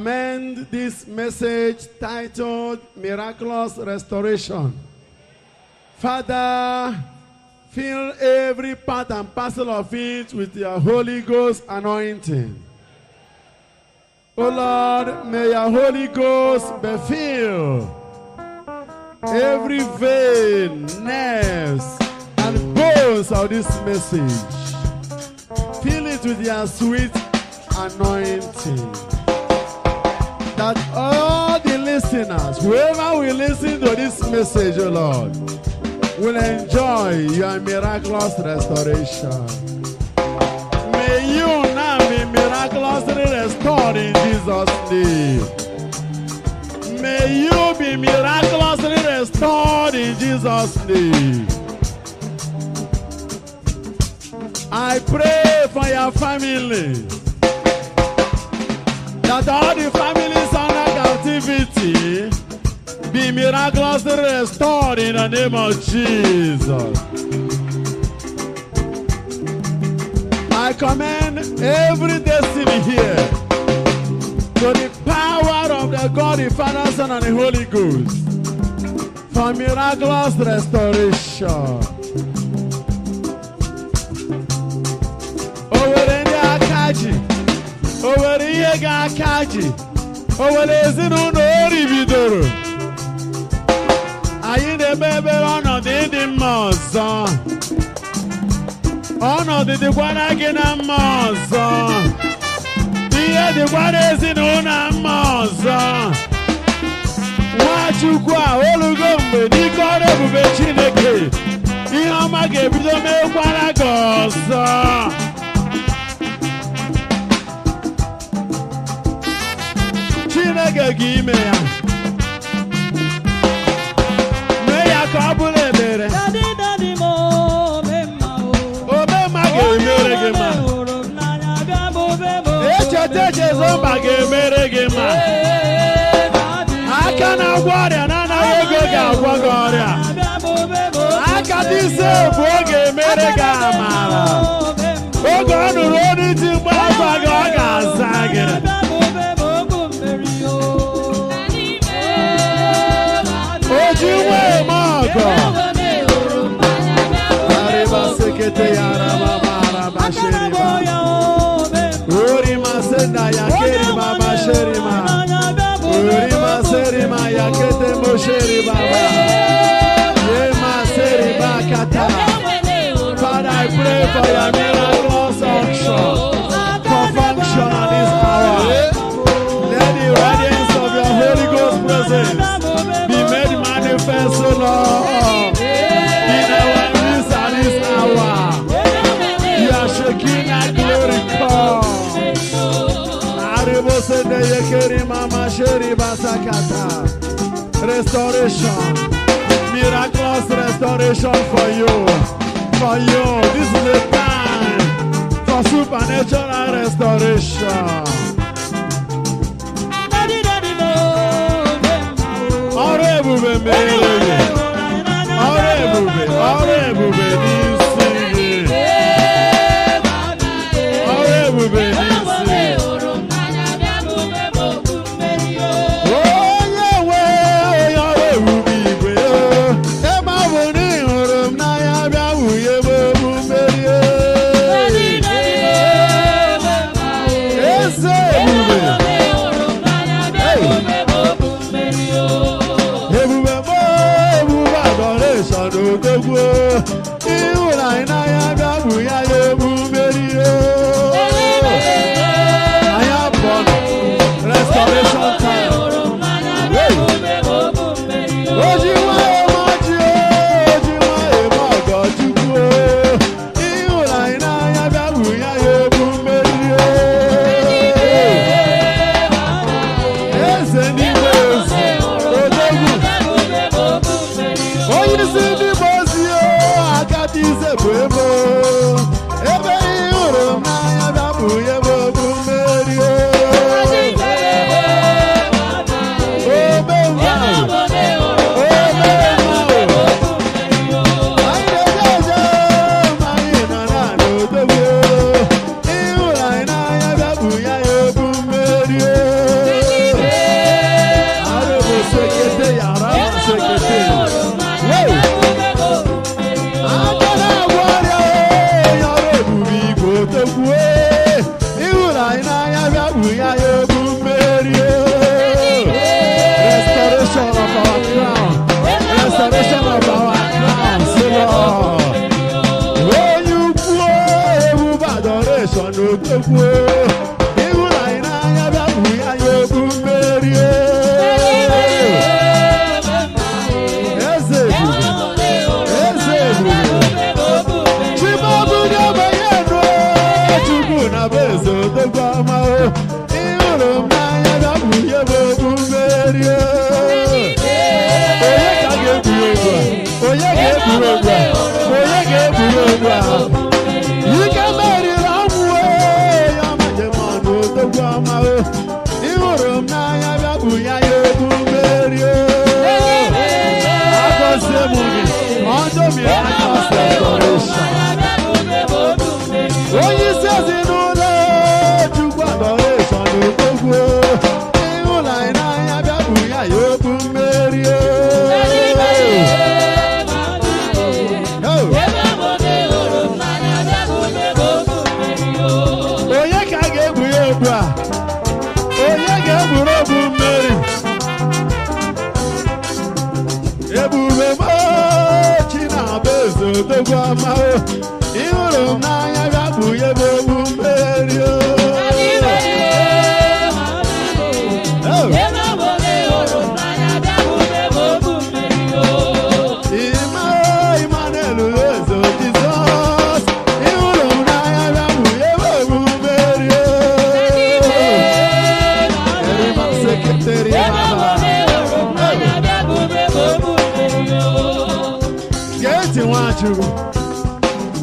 commend this message titled Miraculous Restoration. Father, fill every part and parcel of it with your Holy Ghost anointing. Oh Lord, may your Holy Ghost be filled. Every vein, nerves, and bones of this message. Fill it with your sweet anointing. That all the listeners, whoever will listen to this message, oh Lord, will enjoy your miraculous restoration. May you now be miraculously restored in Jesus' name. May you be miraculously restored in Jesus' name. I pray for your family, that all the families under captivity be miraculously restored in the name of Jesus. I commend every destiny here to the power of the God, the Father, Son, and the Holy Ghost for miraculous restoration. Over the Akaji, over the Akaji, over the Zinu Bidoro. Are you the baby on the Maza? On the Guanagina Maza. The one is in Maza. What you go, Olugombe, Nicola Bubechineke. Iama gave you the Guanagosa. Chinega Gimea. May I couple it? Daddy Mo, Obama gave me I can't walk and I got this Senda ya keri baba sheri ma Urima seri ma ya kete mo sheri baba Yema seri bakata. Father, I pray for your miraculous action for function at this hour. Let the radiance of your Holy Ghost presence be made manifest, O Lord, in our midst at this hour. You are shaking that glory call. Restoration, miraculous restoration for you. This is the time for supernatural restoration.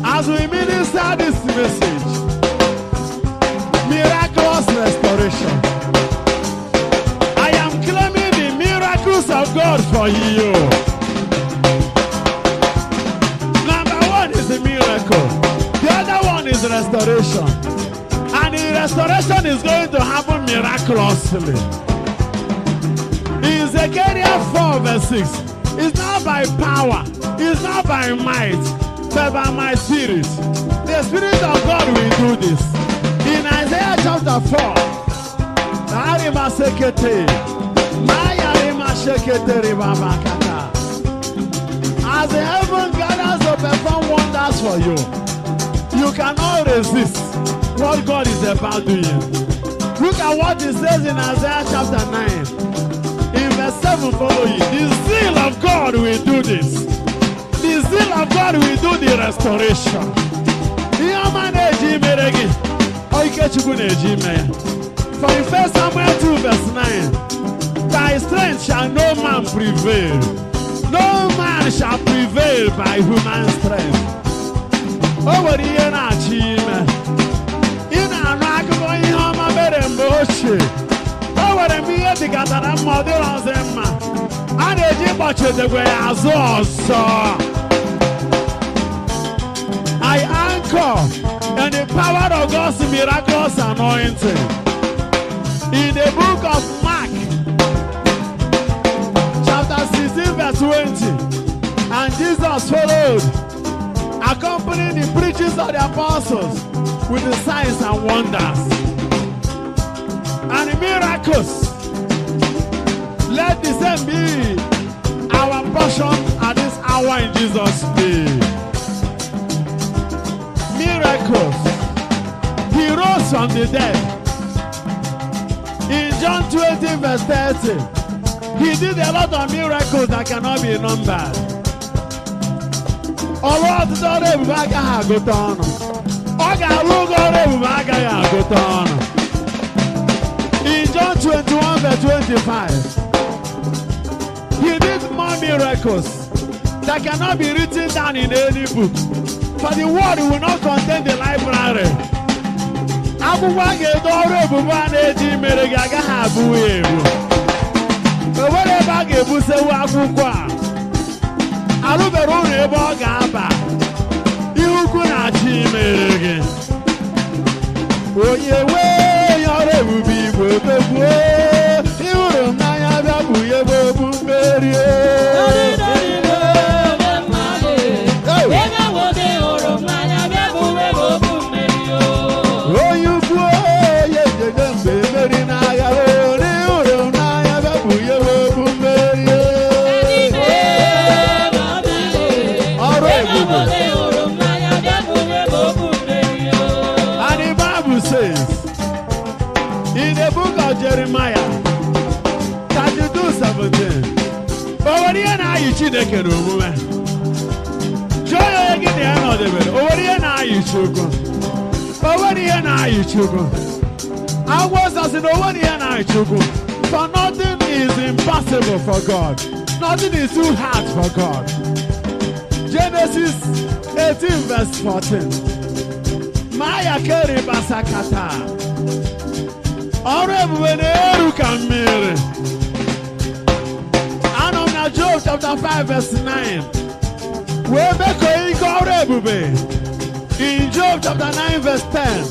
As we minister this message, Miraculous Restoration, I am claiming the miracles of God for you. Number one is the miracle. The other one is restoration. And the restoration is going to happen miraculously. In Zechariah 4 verse 6, it's not by power, it's not by might, but by my spirit. The Spirit of God will do this. In Isaiah chapter 4, as the heaven gathers to perform wonders for you, you cannot resist what God is about doing. Look at what it says in Isaiah chapter 9. In verse 7 following, the zeal of God will do this. The zeal of God will do the restoration. For in 1 Samuel 2 verse 9, by strength shall no man prevail. No man shall prevail by human strength. Over the year na chime. In a rock going home a better motion. Over the mere to get a mother on them. And a jim watches the way as also. I anchor in the power of God's miraculous anointing. In the book of Mark, chapter 16 verse 20, and Jesus followed, accompanying the preachings of the apostles with the signs and wonders and the miracles. Let the same be our portion at this hour in Jesus' name. Miracles. He rose from the dead. In John 20 verse 30, he did a lot of miracles that cannot be numbered. Although the door of Baga had got on, Oga logo of Baga had got on. In John 21 verse 25, he did more miracles that cannot be written down in any book. For the word will not contain the library. Abuwa gedoro ebuba na-eji mere gaga ha abu ebu. Ewere ba ga-ebu sewu akwụkwọ a. Alụbere ụlọ ebe ọ ga-aba. Ihe ukwu na-achị mere gị. Onye wee yọrọ ebube Igbo togbuo. Ịhụrụ m n'anya bịa bụ ya bụ obu mmeri. And the Bible says, Jeremiah 32:17. Oworiye na ayi Chineke n'omume. Joy again the end of the bed. Oworiye na ayi Chukwu. Oworiye na ayi Chukwu. I was as in oworiye na ayi Chukwu. For nothing is impossible for God. Nothing is too hard for God. Genesis 18:14. Maya kere basakata. Ore bubeneru kamere. Anom na Job chapter 5:9. We make ore bube. In Job chapter 9:10.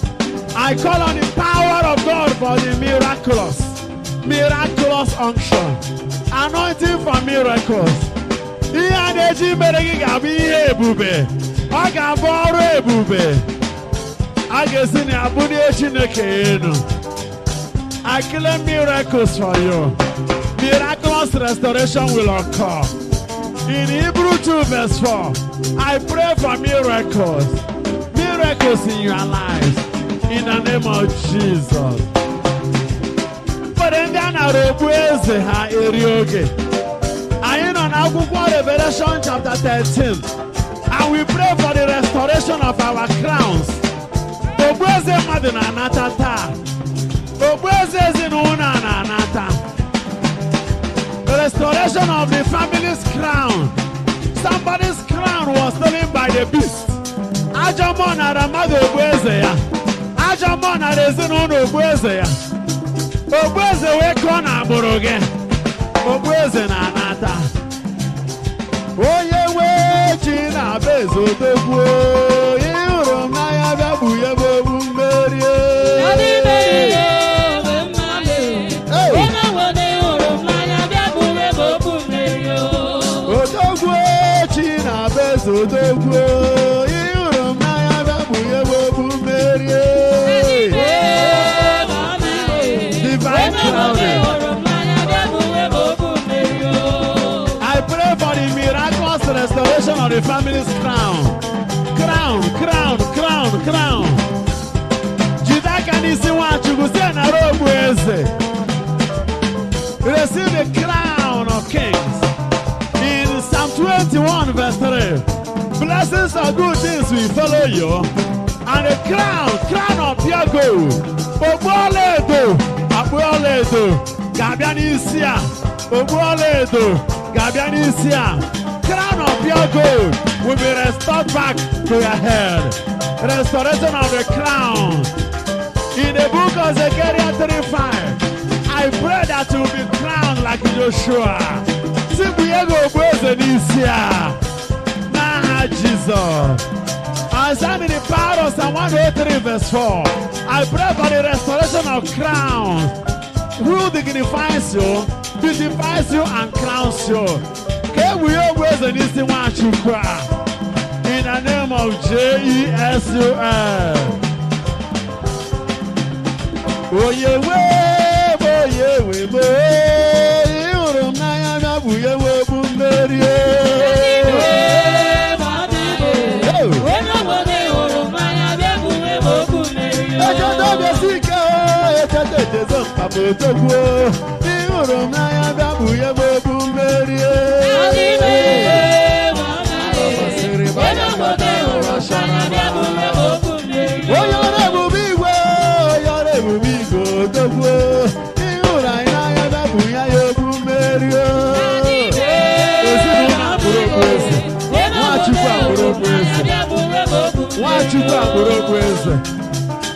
I call on the power of God for the miraculous unction. Anointing for miracles. Ihe a na-eji mere gị ga-abụ ihe ebube. Ọ ga-abụ ọrụ ebube. A ga-esi na abụ ndị Chineke enu. I claim miracles for you. Miraculous restoration will occur. In Hebrew 2:4, I pray for miracles. Miracles in your lives. In the name of Jesus. Ndị a nara ogbu eze ha eri oge. Anyị nọ n'akwụkwọ Revelation chapter 13, and we pray for the restoration of our crowns. Ogbu eze mmadụ na-anata taa. Ogbu eze ezinụlọ na-anata. The restoration of the family's crown. Somebody's crown was stolen by the beast. Ajọ mmụọ nara mmadụ ogbu eze ya. Ajọ mmụọ nara ezinụlọ ogbu eze ya. Ogbueze wee kọọ n'agbụrụ gị. Ogbueze na-anata. Onye nwe chi na-abịa eze odogwu. Ịhụrụ m n'anya bịa kpughe m ogbu mmeri. Odogwu chi na-abịa eze odogwu. Ịhụrụ m n'anya bịa kpughe m ogbu mmeri. I pray for the miraculous restoration of the family's crown. Crown. Jidaka n'isi Nwachukwu si na robu eze. Receive the crown of kings. In Psalm 21:3, blessings of good things will follow you, and the crown of pure gold. Ogbuoledo ga-abịa n'isi a. Ogbuoledo ga-abịa n'isi a. Crown of pure gold will be restored back to your head. Restoration of the crown. In the book of Zechariah 3:5, I pray that you will be crowned like Joshua. Sibuyego ogbueze n'isi a. N'aha Jesus. I stand in the power of Psalm 103:4. I pray for the restoration of crowns. Who dignifies you, beautifies you, and crowns you. In the name of Jesus. Oh yeah,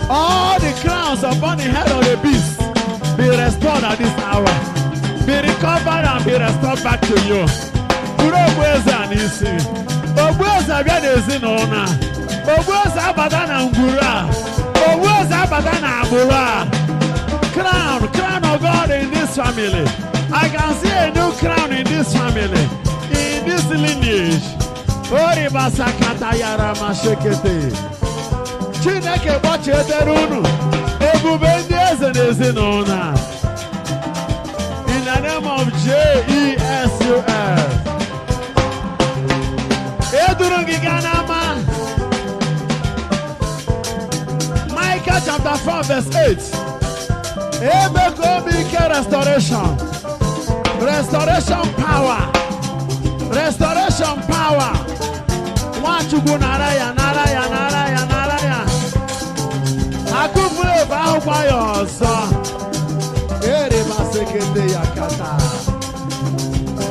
all the crowns upon the head of the beast be restored at this hour. Be recovered and be restored back to you. Ogbueze anisi. Ogbueze abịa n'ezinụlọ. Ogbueze abata na ngwuru a. Ogbueze abata na agbụrụ a. Crown of God in this family. I can see a new crown in this family, in this lineage. Oribasakata yara mashekete. Chineke gbachetere unu. Ebube ndị eze n'ezinụlọ. In the name of Jesus. Eduru gị gaa n'ama. Micah chapter 4:8. Restoration. Restoration power. Restoration power. Wachugu naraya, naraya, naraya, naraya. Akufule bahu kwa yoso. Ere masekete yakata.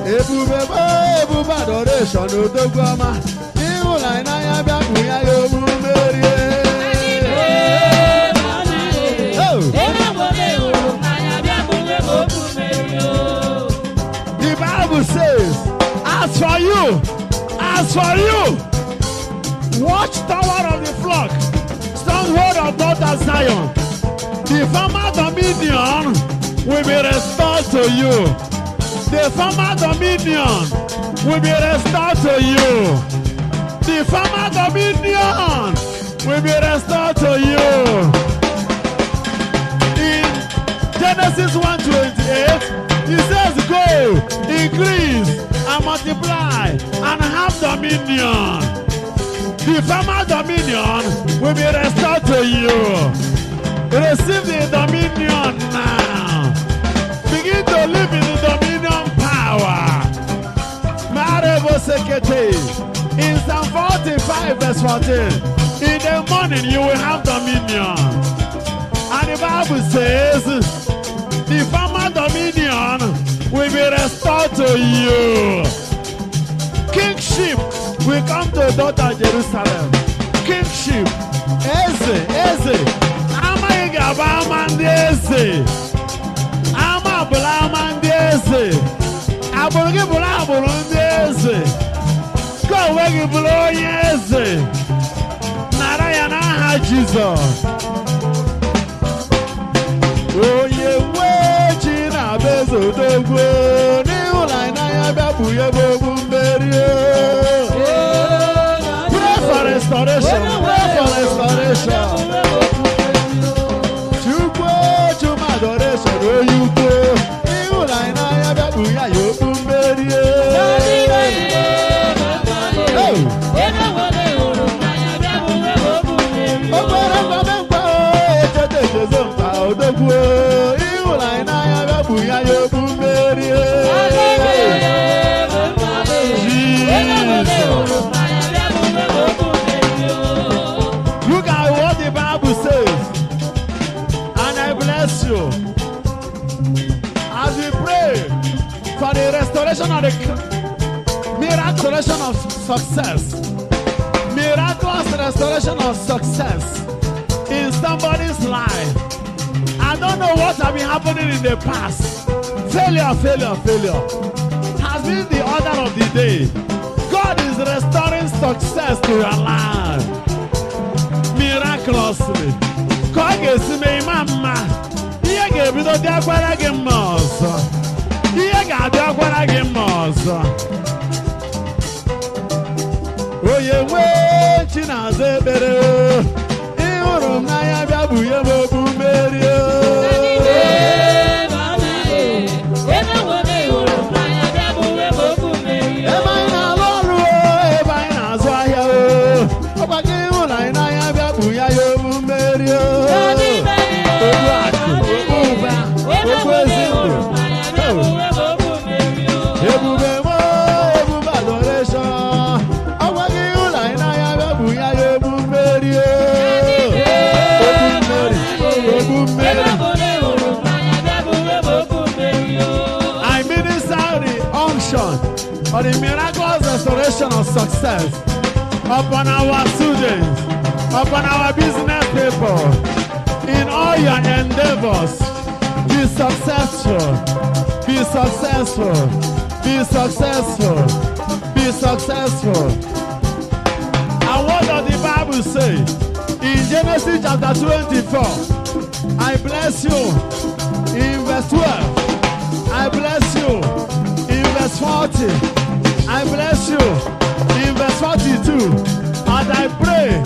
Ebube adoration odogwama. Iwula inaya biaku ya yobumerie. The Bible says, as for you, watch tower of the flock, stronghold of daughter Zion, the former dominion will be restored to you. The former dominion will be restored to you. The former dominion will be restored to you. In Genesis 1:28, he says, go, increase, and multiply, and have dominion. The former dominion will be restored to you. Receive the dominion now. Begin to live in the dominion power. In Psalm 45 verse 14, in the morning you will have dominion. And the Bible says, the former dominion will be restored to you. Kingship will come to daughter Jerusalem. Kingship. Eze. Ama igaba mandese. Ama bula mandese. Abulugi bula abulundese. Go wegi bula yese. Narayana ha Jesus. Oh yeah, we na bezo dogwe. Ni ulai na ya babu ye bobu mberi. Pray for restoration. Pray for restoration. Chukwu chuma adoration. Oh you go. Ni ulai na ya babu ya yobu mberi. Look at what the Bible says, and I bless you as we pray for the restoration of the miraculous restoration of success. Miraculous restoration of success in somebody's life. I don't know what has been happening in the past. Failure has been the order of the day. God is restoring success to your life miraculously. God is me, mama. He gave me the Diaquara Gamos. He got Diaquara Gamos. Oh, yeah, wait, China's better. You Naya Babu, you or the miraculous restoration of success upon our students, upon our business people, in all your endeavors. Be successful, be successful, be successful, be successful. And what does the Bible say? In Genesis chapter 24, I bless you. In verse 12, I bless you. In verse 40, I bless you. In verse 42, and I pray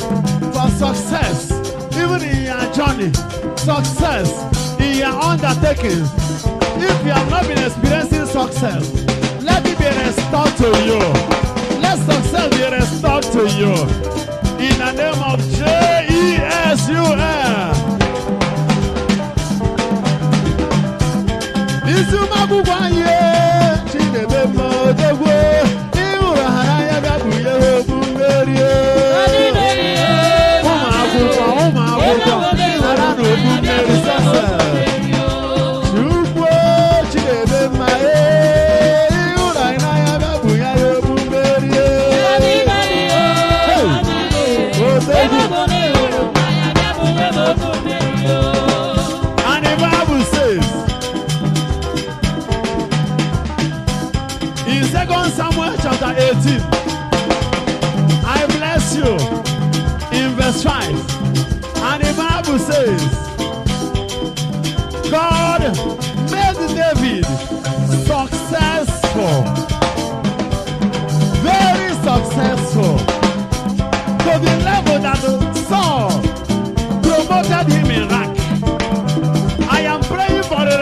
for success, even in your journey, success in your undertaking. If you have not been experiencing success, let it be restored to you. Let success be restored to you. In the name of Jesus.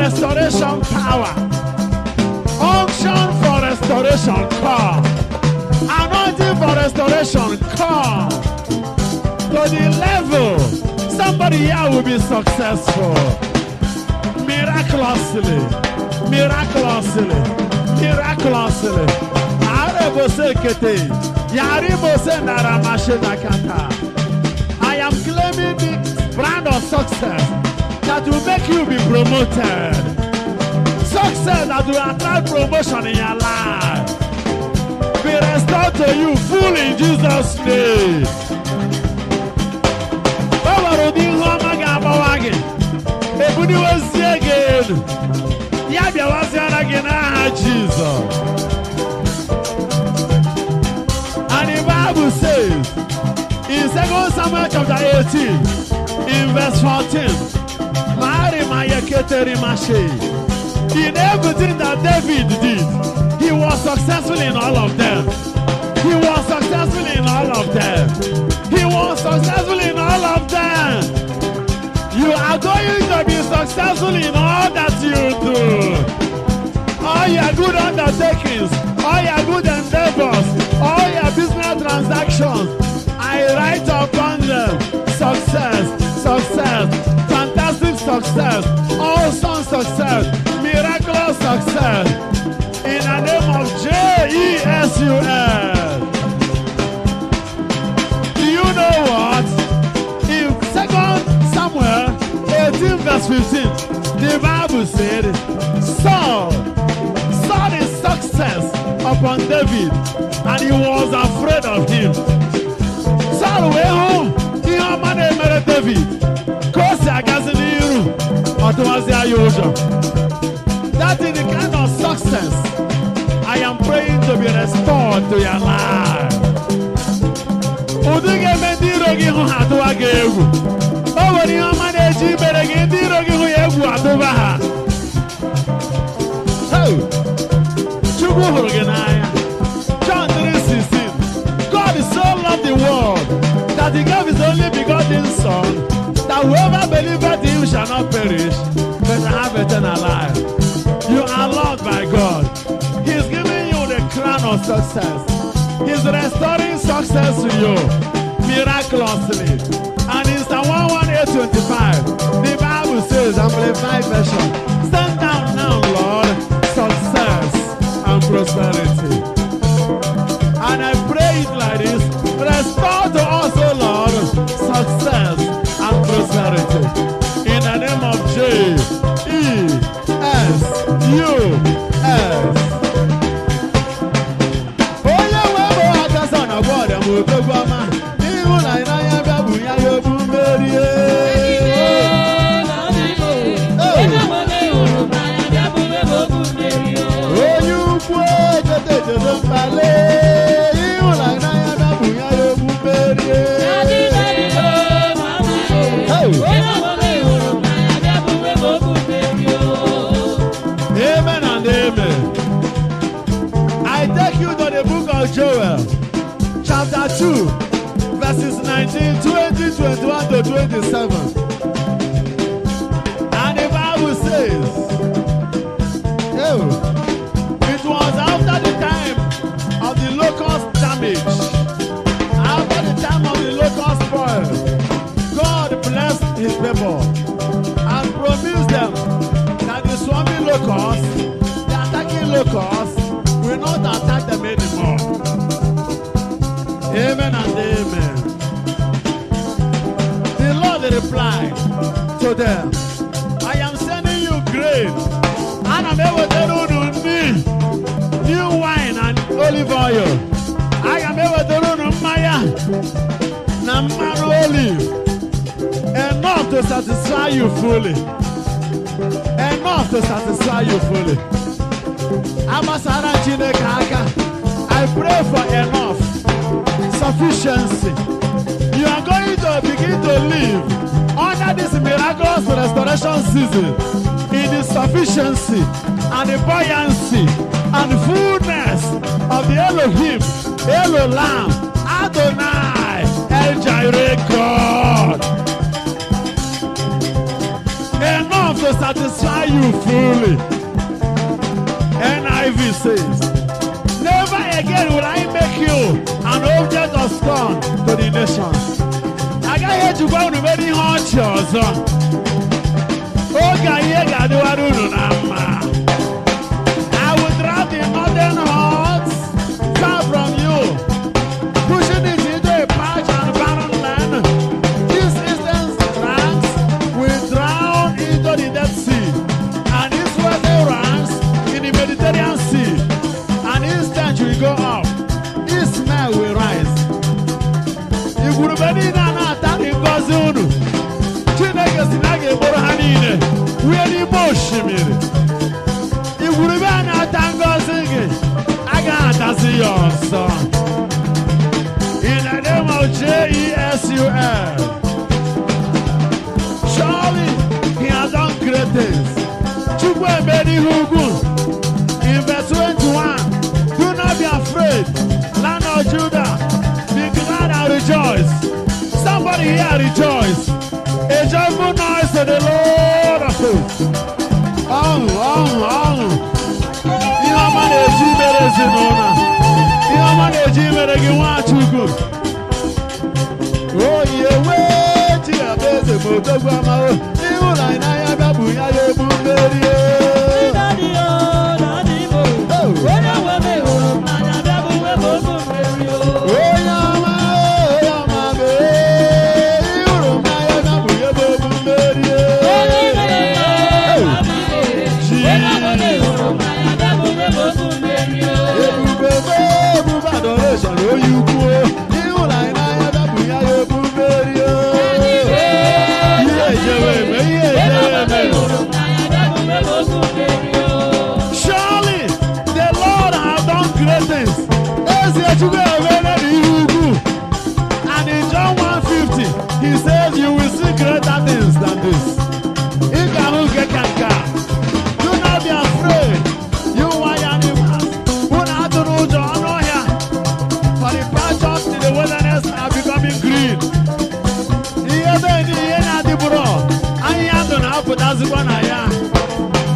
Restoration power, unction for restoration come, anointing for restoration come to the level somebody here will be successful miraculously. I am claiming the brand of success that will make you be promoted. Success that will attract promotion in your life. Be restored to you full in Jesus' name. Jesus. And the Bible says in 2 Samuel chapter 18, in verse 14, in everything that David did, he was successful in all of them. He was successful in all of them. He was successful in all of them. You are going to be successful in all that you do. All your good undertakings, all your good endeavors, all your business transactions, I write upon them success, success, fantastic success, awesome success, miraculous success, in the name of Jesus. Do you know what? In 2 Samuel 18 verse 15, the Bible said, Saul saw the success upon David and he was afraid of him. Saul went home, he had married David. That is the kind of success I am praying to be restored to your life. John 3:16. God so loved the world that he gave his only begotten Son, that whoever believeth in him shall not perish, but have eternal life. You are loved by God. He's giving you the crown of success. He's restoring success to you miraculously. And in Psalm 118:25, the Bible says, Amplified version, stand down now, Lord, success and prosperity. And I pray it like this, restore to us, O Lord, success and prosperity. In the name of Jesus. Amen and amen. I take you to the book of Joel, chapter 2, verses 19, 20, 21 to 27. And the Bible says, it was after the time of the locust damage, after the time of the locust spoil, God blessed his people and promised them that the swarming locust locusts, the attacking locusts will not attack them anymore. Amen and amen. The Lord replied to them, I am sending you grain, and I'm able to do new wine and olive oil. I am able to do maya, namar olive, enough to satisfy you fully. Enough to satisfy you fully. Abasara Chineke aka, I pray for enough sufficiency. You are going to begin to live under this miraculous restoration season in the sufficiency and the buoyancy and the fullness of the Elohim, Elolam, Adonai, El Jireh God. Enough to satisfy you fully. NIV says, never again will I make you an object of scorn to the nations. I got here to go to many hunches. I will drive the northern hordes far from you, pushing it into a parched and barren land. This eastern ranks will drown into the Dead Sea, and this western ranks in the Mediterranean Sea, and east will go up, east will rise. If we be na attack in Gozunu, Chineke sinage borhanine, we are the Boshimiri. If we be na attack Gozunu, I got see your son. In the name of Jesus. Surely he has done great things. Chukwe Bedi Hugun. In verse 21, do not be afraid, land of Judah, be glad and rejoice. Somebody here rejoice. A joyful noise to the Lord of hosts. Oh, yeah, wait, yeah, there's a photograph. You like I have a booyah, surely the Lord has done great things. And in John 1:50, he says, you will see greater things than this. Do not be afraid, you wild animals. For the pastures in the wilderness are becoming green.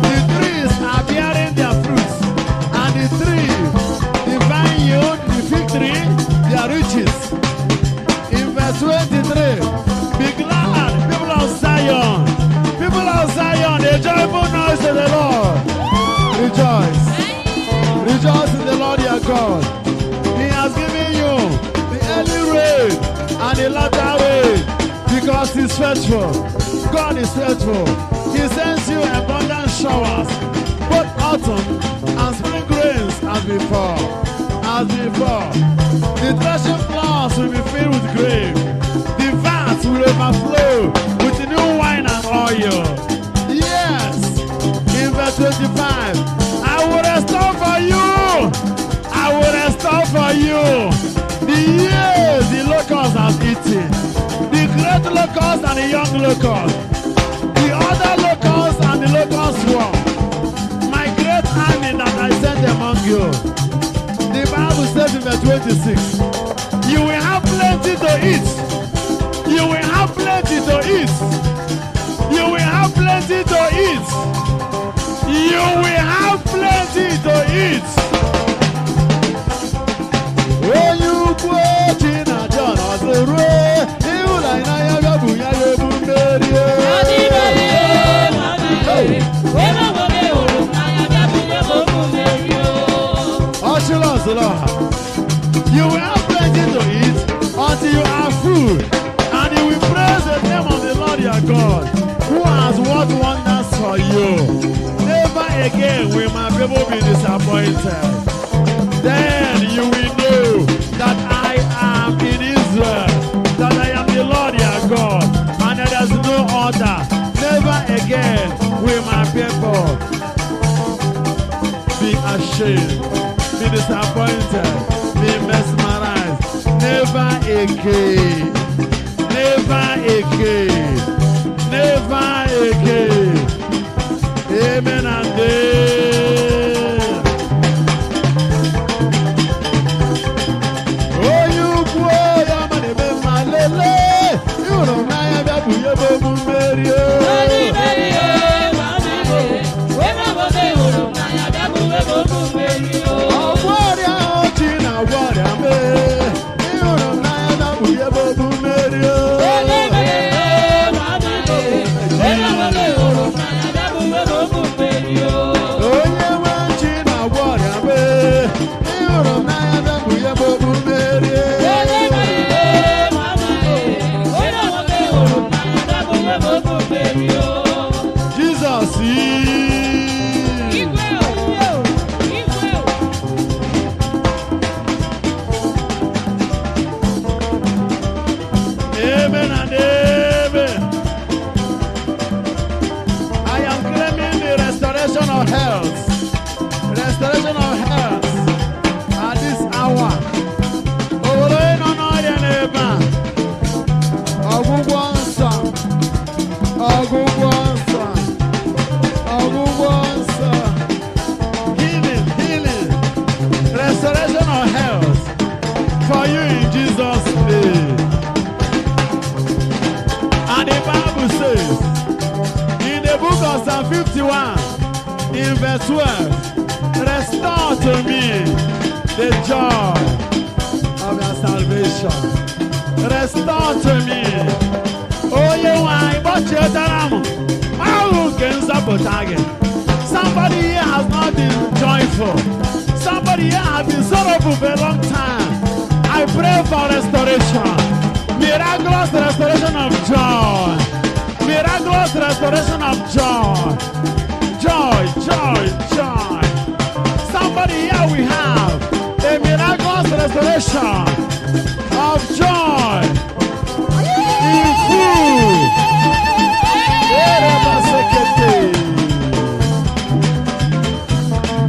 The trees are bearing their fruits, and the tree, the vineyard, the fig tree, their riches. In verse 23, be glad, people of Zion, a joyful noise to the Lord. Rejoice, rejoice in the Lord your God. He has given you the early rain and the latter rain, because he's faithful. God is faithful. He sends you abundant showers, both autumn and spring rains as before. The threshing floors will be filled with grain. The vats will overflow with new wine and oil. Yes, in verse 25, I will restore for you the years the locusts have eaten, the great locust and the young locust, the other locust and the locust swarm, my great army that I sent among you. The Bible says in verse 26, you will have plenty to eat. You will have plenty to eat. You will have plenty to eat. You will have plenty to eat. Oh, you quote in a John of the road. You like I have a booyah. the Lord. You will have plenty to eat until you are full, and you will praise the name of the Lord your God, who has worked wonders for you. Never again will my people be disappointed. Then you will know that I am in Israel, that I am the Lord your God, and there is no other. Never again will my people be ashamed, be disappointed, be mesmerized. Never again. Never again. Never again. Amen and amen. Oh, you boy, I'm an amen, my lele. You don't know I am a boy, restoration of health at this hour. Healing, healing, restoration of health for you in Jesus' name. And the Bible says in the book of Psalm 51, in verse 12, restore to me the joy of your salvation. Restore to me. Oh, you want but you somebody here has not been joyful. Somebody here has been sorrowful for a long time. I pray for restoration. Miraculous restoration of joy. Miraculous restoration of joy. Joy, joy, joy. Somebody here we have a miraculous restoration of joy in food.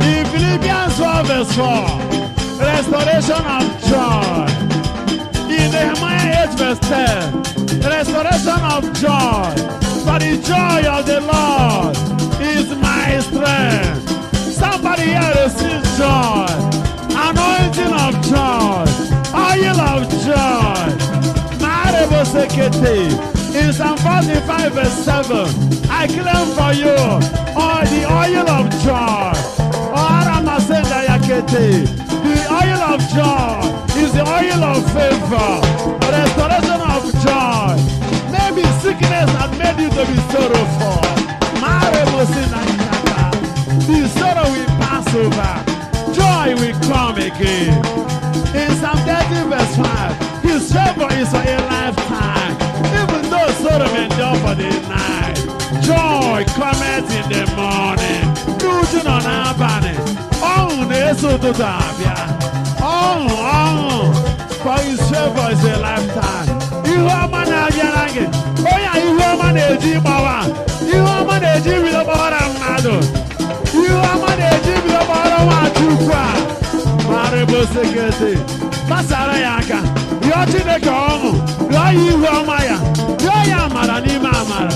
In Philippians 12 verse 4, restoration of joy. In Nehemiah 8 verse 10, restoration of joy. For the joy of the Lord is my strength. Somebody here receives joy, anointing of joy, oil of joy. In Psalm 45 verse 7, I claim for you all the oil of joy. The oil of joy is the oil of favor, restoration of joy. Maybe sickness had made you to be sorrowful. The sorrow will pass over. Joy will come again. In Psalm 30 verse 5, his favor is for a lifetime. Even though sorrow may endure for the night, joy cometh in the morning. Losing on our banner. Oh, for his favor is a lifetime. You are man again. Oh, yeah, you are man Ejibawa. You are man Ejibawa Mado. You are man Ejibawa Matukwa. Marebo Sekete. Masara Yaka. Yochine Komu. Yoyi Maya. Yoya Maranima Amara.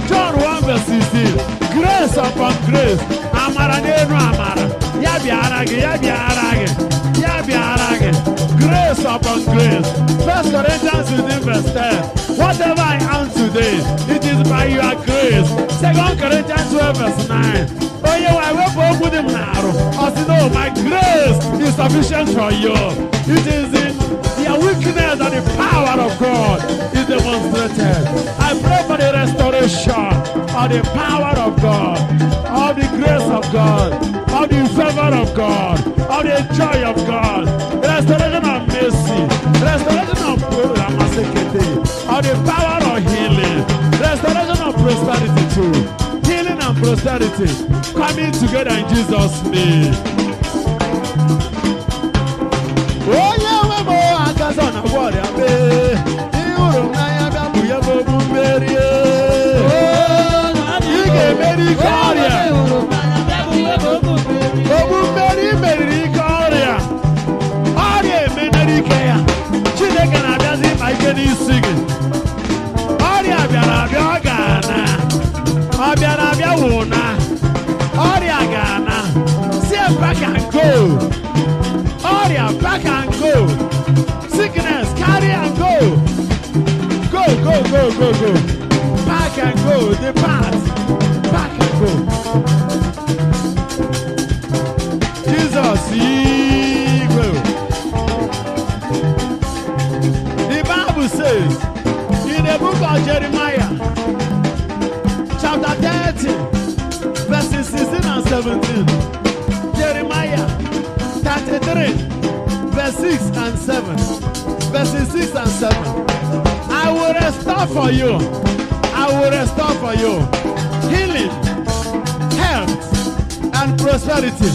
John 1 verse 16. Grace upon grace. Amara Nenu Amara. Yabi Arage. Yabi Arage. Yabi Arage. Grace upon grace. 1 Corinthians 15 verse 10. Whatever I am today, it is by your grace. 2 Corinthians 12 verse 9. Oh, yeah, I will go with him now. No, my grace is sufficient for you. It is in your weakness that the power of God is demonstrated. I pray for the restoration of the power of God, of the grace of God, of the favor of God, of the joy of God, restoration of mercy, restoration of the power of healing, restoration of prosperity too. Healing and prosperity coming together in Jesus' name. Oh yeah, we go against on a warrior. Back and go. Oria, back and go. Sickness, carry and go. Go, go, go, go, go. Back and go. Depart. Back and go. Jesus, Igbo. The Bible says in the book of Jeremiah, chapter 30, verses 16 and 17. Jeremiah 33, verse 6 and 7. Verses 6 and 7. I will restore for you. I will restore for you healing, health, and prosperity.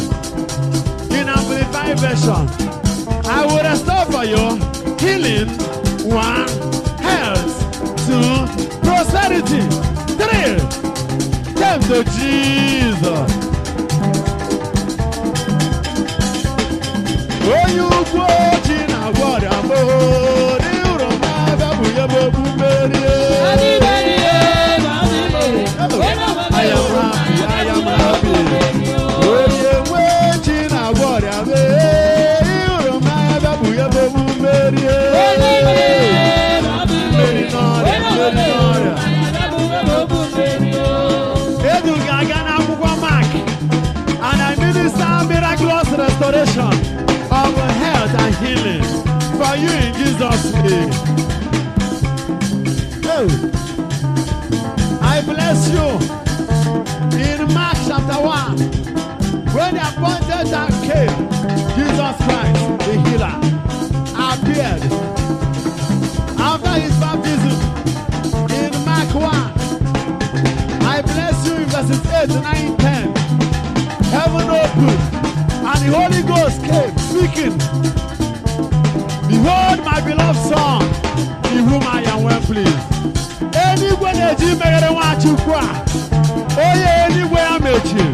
In Amplified Version, I will restore for you healing, 1, health, 2, prosperity, 3. Thanks to Jesus. Oh, you go in a water, I am happy. Oh, you wait in a water, and I minister miraculous restoration of health and healing for you in Jesus' name. Oh, I bless you. In Mark chapter 1, when the appointed time came, Jesus Christ, the healer, appeared after his baptism. In Mark 1, I bless you in verses 8, 9, 10. Heaven opened, and the Holy Ghost came speaking. Behold my beloved Son, in whom I am well pleased. Anywhere that you may want to cry, oh yeah, anywhere I met you.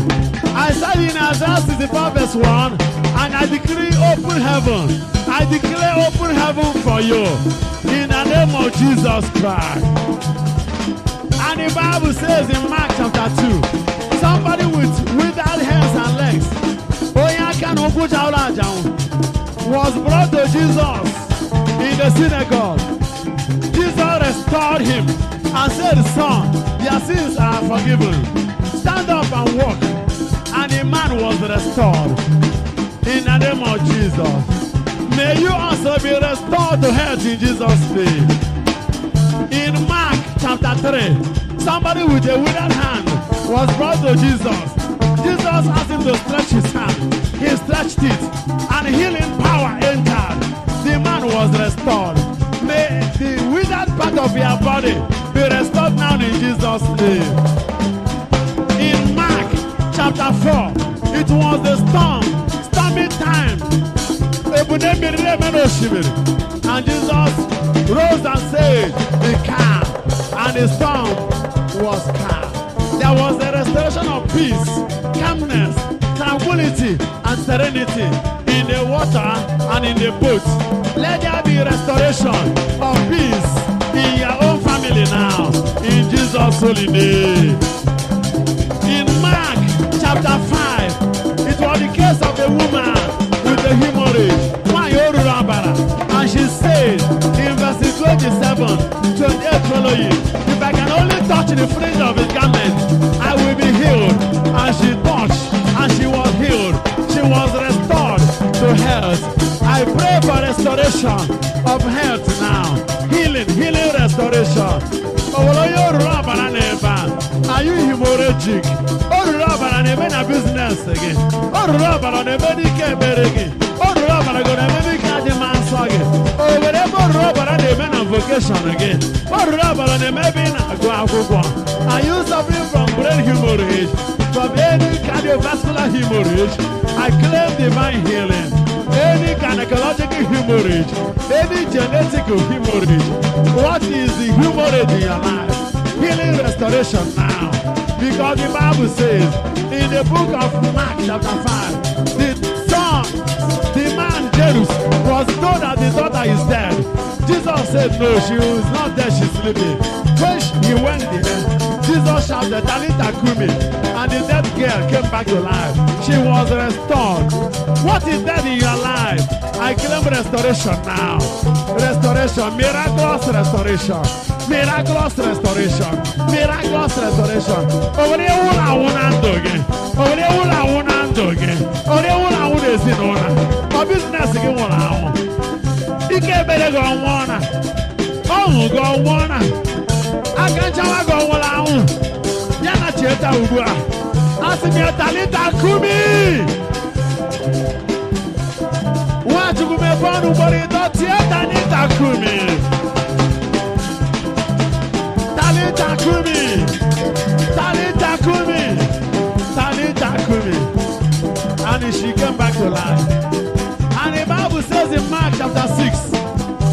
I said in Isaiah 64 verse 1, and I decree open heaven. I declare open heaven for you in the name of Jesus Christ. And the Bible says in Mark chapter 2, somebody without hands and legs, was brought to Jesus in the synagogue. Jesus restored him and said, "Son, your sins are forgiven. Stand up and walk." And the man was restored in the name of Jesus. May you also be restored to health in Jesus' name. In Mark chapter 3, somebody with a withered hand was brought to Jesus. Jesus asked him to stretch his hand. He stretched it, and healing power entered. The man was restored. May the withered part of your body be restored now in Jesus' name. In Mark chapter 4, it was the stormy time. And Jesus rose and said, "Be calm," and the storm was calm. There was a restoration of peace, calmness, tranquility, and serenity in the water and in the boat. Let there be restoration of peace in your own family now, in Jesus' holy name. In Mark chapter 5, it was the case of a woman with a hemorrhage, and she said in verses 27, 28 following, "If I can only touch the fringe of his garment, I will be healed." And she touched, and she was healed. She was restored to health. I pray for restoration of health now. Healing restoration. Are you hemorrhagic? ọbara na-eme na business gị. Ọrụrụ ọbara na-eme n'ike ebere gị. Ọrụrụ ọbara na-eme n'ike adị mma nsọ gị. O nwere ebe ọrụrụ ọbara na-eme na vocation gị. Ọrụrụ ọbara na-eme ebe ị na-agụ akwụkwọ. Are you suffering from brain hemorrhage? From any cardiovascular hemorrhage? I claim divine healing. Any gynecological hemorrhage, any genetic hemorrhage. What is the hemorrhage in your life? Healing restoration now. Because the Bible says in the book of Mark chapter 5, the man Jairus was told that the daughter is dead. Jesus said no, she is not dead, she's sleeping. When he went there, Jesus shouted, Talita Kumi, and the dead girl came back to life. She was restored. What is dead in your life? I claim restoration now. Restoration, miraculous restoration. Miraculous restoration. Miraculous restoration. Over the whole I want to again. Over the whole I want to again. Over the whole I want to see no one. My business again one hour. You can't better go on one. Oh, go on one. I can't go on one hour. Yana Cheta Ubua. Ask me a Talita Kumi. What you may find nobody not yet Talita Kumi. Talita Kumi. Talita Kumi. Talita Kumi. And she came back to life. And the Bible says in Mark chapter 6,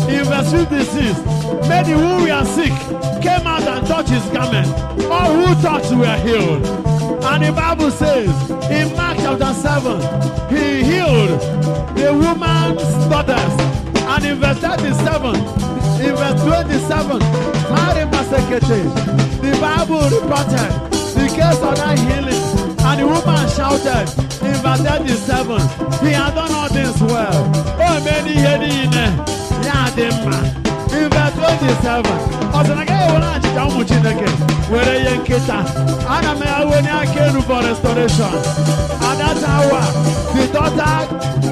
in verse 56, many who were sick came out and touched his garment. All who touched were healed. And the Bible says in Mark chapter 7, he healed the woman's daughters. And in verse 37, in verse 27, the Bible reported the case of that healing. And the woman shouted in verse 37, he had done all things well. Oh, many heading in in verse 27, for restoration. At that hour, the daughter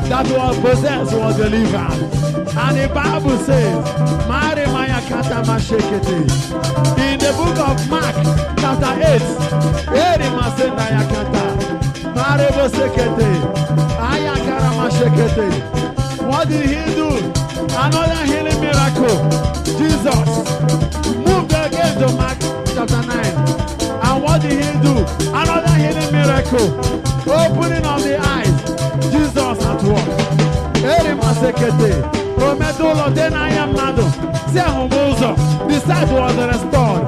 that was possessed was delivered. And the Bible says, in the book of Mark, chapter 8, what did he do? Another healing miracle. Jesus moved again to Mark chapter 9. And what did he do? Another healing miracle. Opening of the eyes. Jesus at work. The sight was restored.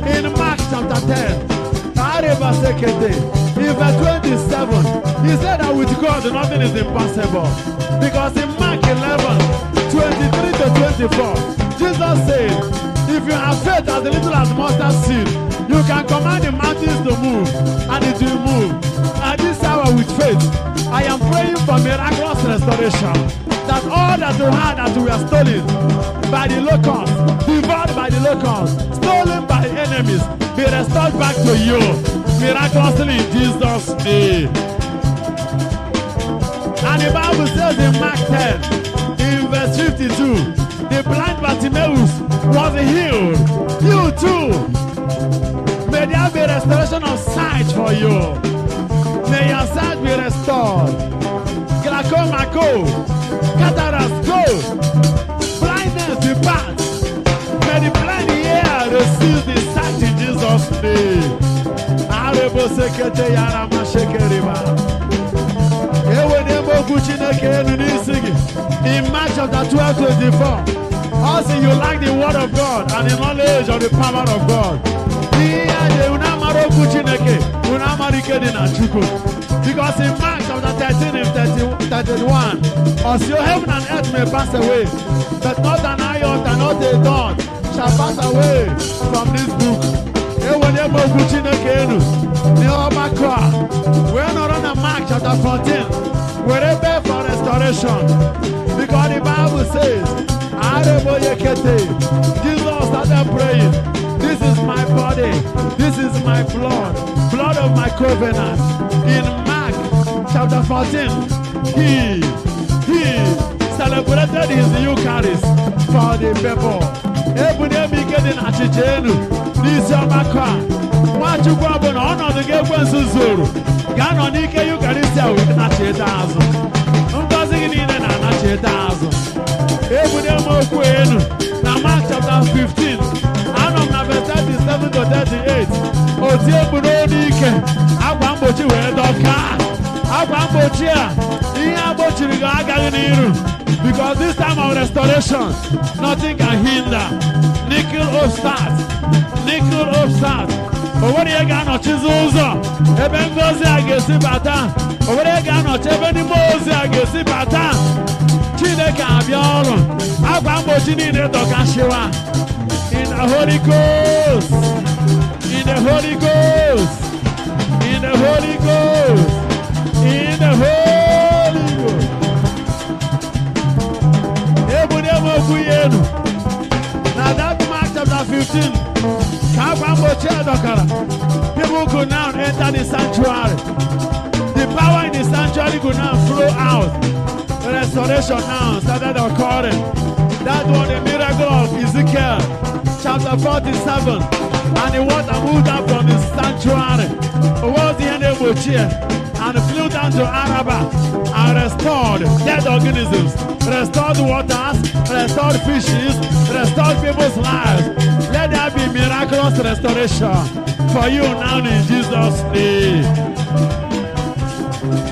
In Mark chapter 10. In verse 27, he said that with God nothing is impossible. Because in Mark 11, 23 to 24, Jesus said, if you have faith as little as mustard seed, you can command the mountains to move, and it will move. At this hour with faith, I am praying for miraculous restoration. That all that you had that were stolen by the locusts, devoured by the locusts, stolen by enemies, be restored back to you. Miraculously in Jesus' name. And the Bible says in Mark 10, in verse 52, the blind Bartimaeus was healed. You too. May there be restoration of sight for you. May your sight be restored. Glaucoma go. Cataracts go. Blindness depart. May the blind ear receive the sight in Jesus' name. Arebo sekete yara mashekeriba. In March chapter 12-24, also you like the word of God and the knowledge of the power of God. Because in Mark chapter 13 and 31, also heaven and earth may pass away, but not an iota, not a dawn shall pass away from this book. We're not on Mark chapter 14. We're there for restoration. Because the Bible says, Jesus started praying, this is my body, this is my blood, blood of my covenant. In Mark chapter 14, he celebrated his Eucharist for the people. Nwachukwu bụ na ọnọdụ gị ekwensu zoro ga-anọ n'ike Eucharistia wee nacheta azụ. Ngozi gị niile na-anacheta azụ. Ebune m okwu enu na Mark chapter 15 anọ m na verse 37 to 38. Oti egbu n'olu ike akwa mgbochi wee dọkaa. Akwa mgbochi a ihe agbochiri gị agaghị n'iru. Because this time of restoration, nothing can hinder. Nickel of start. Nickel of start. Owere ya ga-anọchizi ụzọ ebe ngozi a ga-esi bata. Owere ya ga-anọchi ebe n'ime ozi a ga-esi bata. Chineke abịa ọrụ. Akwa mgbochi niile dọkashiwa. In the Holy Ghost. In the Holy Ghost. In the Holy Ghost. In the Holy Ghost. Now that Mark chapter 15, people could now enter the sanctuary. The power in the sanctuary could now flow out. The restoration now started occurring. That was the miracle of Ezekiel chapter 47. And the water moved out from the sanctuary towards the end of the chair and flew down to Araba and restored dead organisms, restored waters, restored fishes, restored people's lives. Let there be miraculous restoration for you now in Jesus' name.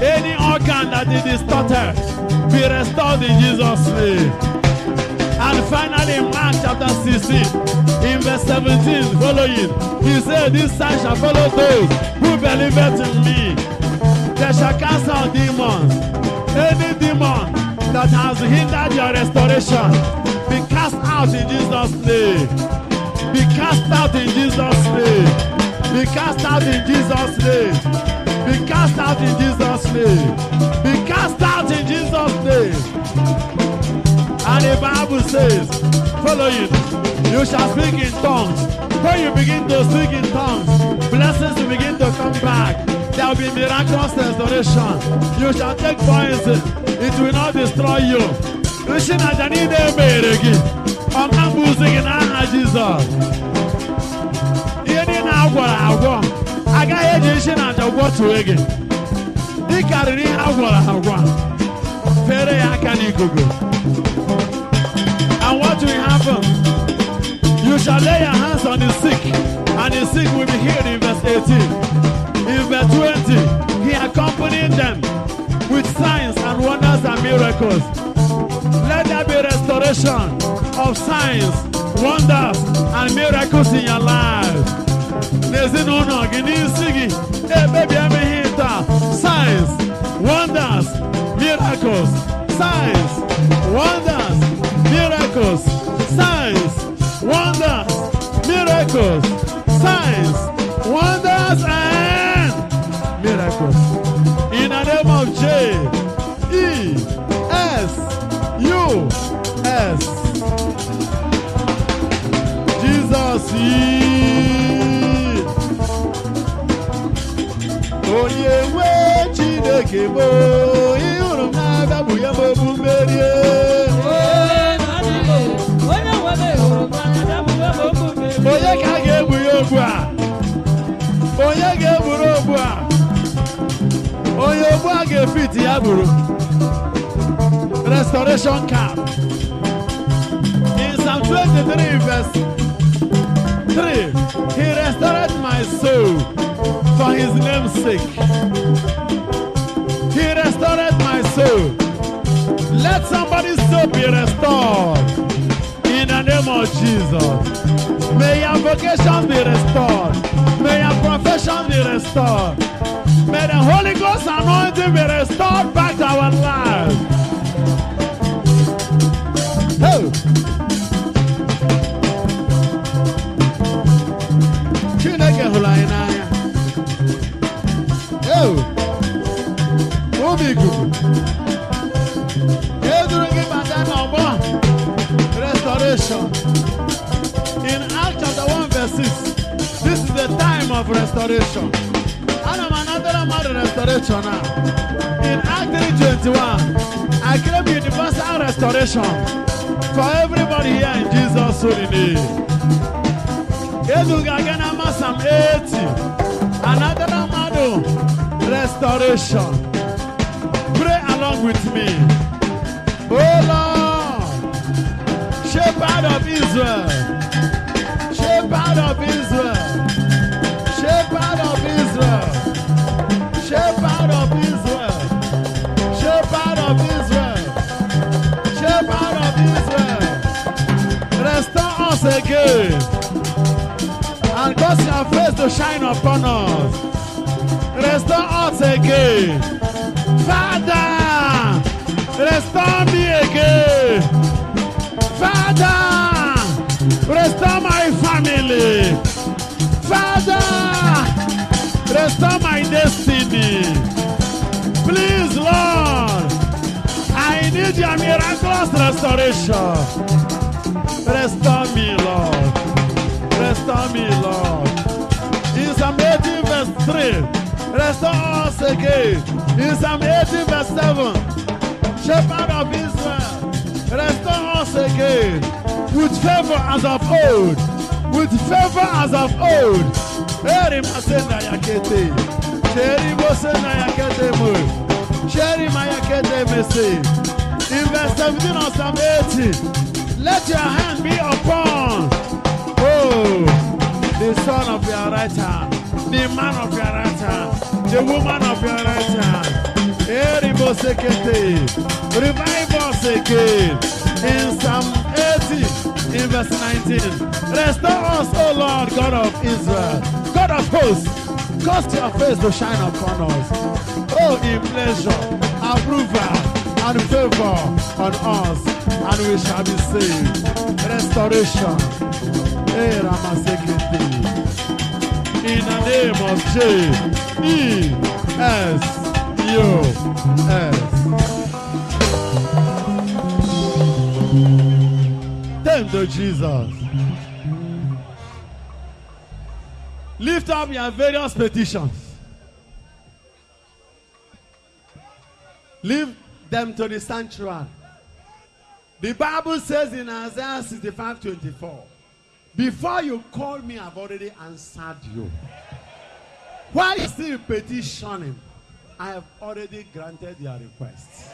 Any organ that is distorted, be restored in Jesus' name. And finally, in Mark chapter 16, in verse 17, following, he said, "This sign shall follow those who believe in me. They shall cast out demons." Any demon that has hindered your restoration, be cast out in Jesus' name. Be cast out in Jesus' name. Be cast out in Jesus' name. Be cast out in Jesus' name. Be cast out in Jesus' name. And the Bible says, following, you shall speak in tongues. When you begin to speak in tongues, blessings will begin to come back. There will be miraculous restoration. You shall take poison. It will not destroy you. Jesus. And what will happen? You shall lay your hands on the sick, and the sick will be healed in verse 18. In verse 20, he accompanied them with signs and wonders and miracles. Let there be restoration of signs, wonders, and miracles in your life. Signs, wonders, miracles, signs, wonders, miracles, signs, wonders, miracles, signs, wonders, and miracles. In the name of J-E-S-U-S. Jesus is. Onye we Chineke bo, ihuru na-abịa bụ ya bụ merie. Onye ka a ga-egbu ya ogbu a? Onye ga-egburu ogbu a? Onye ogbu a ga-efiti ya buru. Restoration camp. In Psalm 23 verse 3, he restored my soul for his name's sake. He restored my soul. Let somebody's soul be restored in the name of Jesus. May your vocation be restored. May your profession be restored. May the Holy Ghost anointing be restored back to our lives. Oh. Chineke hụrụ anyị n'anya. Oh. Obi ikuku. Eduru gị bata n'ọgbọ. Restoration. In Acts chapter 1 verse 6, this is the time of restoration. And I'm another matter restoration now. In Acts 3:21, I claim universal restoration for everybody here in Jesus' holy name. Psalm 80. Another model. Restoration. Pray along with me. Oh Lord, Shepherd of Israel, Shepherd of Israel, Shepherd of Israel, Shepherd of Israel, Shepherd of Israel, Shepherd of Israel, restore us again and cause your face to shine upon us. Restore us again, Father. Restore me again. Father, restore my family. Father, restore my destiny. Please, Lord, I need your miraculous restoration. Restore me, Lord. Restore me, Lord. In Psalm 18 verse 3, restore us again. In Psalm 18 verse 7, Shepherd of Israel, restore us again with favor as of old. With favor as of old. In verse 17 of Psalm 18, let your hand be upon, the son of your right hand, the man of your right hand, the woman of your right hand. Revive us again in Psalm 80 in verse 19. Restore us, O Lord, God of Israel, God of hosts. Cause your face to shine upon us. Oh, in pleasure, approval, and favor on us, and we shall be saved. Restoration. In the name of Jesus. Thank you, Jesus. Lift up your various petitions. Leave them to the sanctuary. The Bible says in Isaiah 65:24, before you call me, I've already answered you. Why are you still petitioning? I have already granted your request.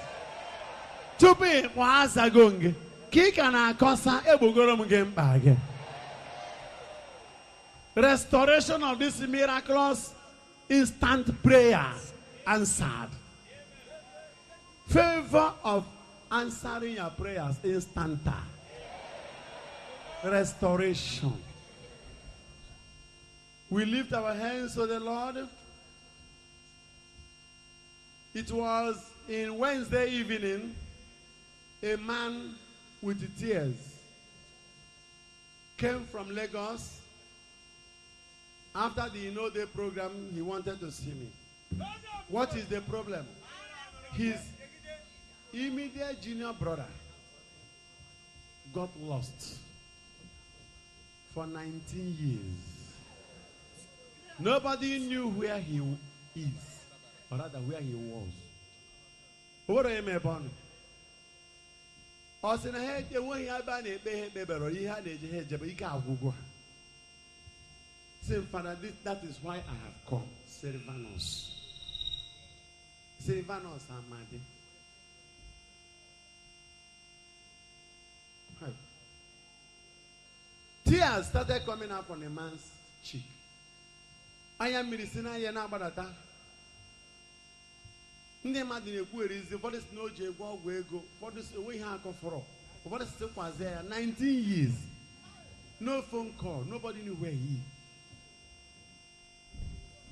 Tupi waza gonge, kika na kosa ebugoro mgempa again. Restoration of this miraculous instant prayer answered. Favor of answering your prayers instanta. Restoration. We lift our hands to the Lord. It was in Wednesday evening, a man with tears came from Lagos. After the Day program, he wanted to see me. What is the problem? His immediate junior brother got lost for 19 years. Nobody knew where he is, or rather where he was. What are you making? I said, "Hey, you want to buy a baby? You had a head, but you can't go." Say, Father, that is why I have come. Servanos. Servanos, Amadi. Tears started coming up on a man's cheek. I am medicine, I am about that. Ndị mmadụ na-ekwu for this no je go for this way ha akọfọrọ for this was there 19 years, no phone call, nobody knew where he is.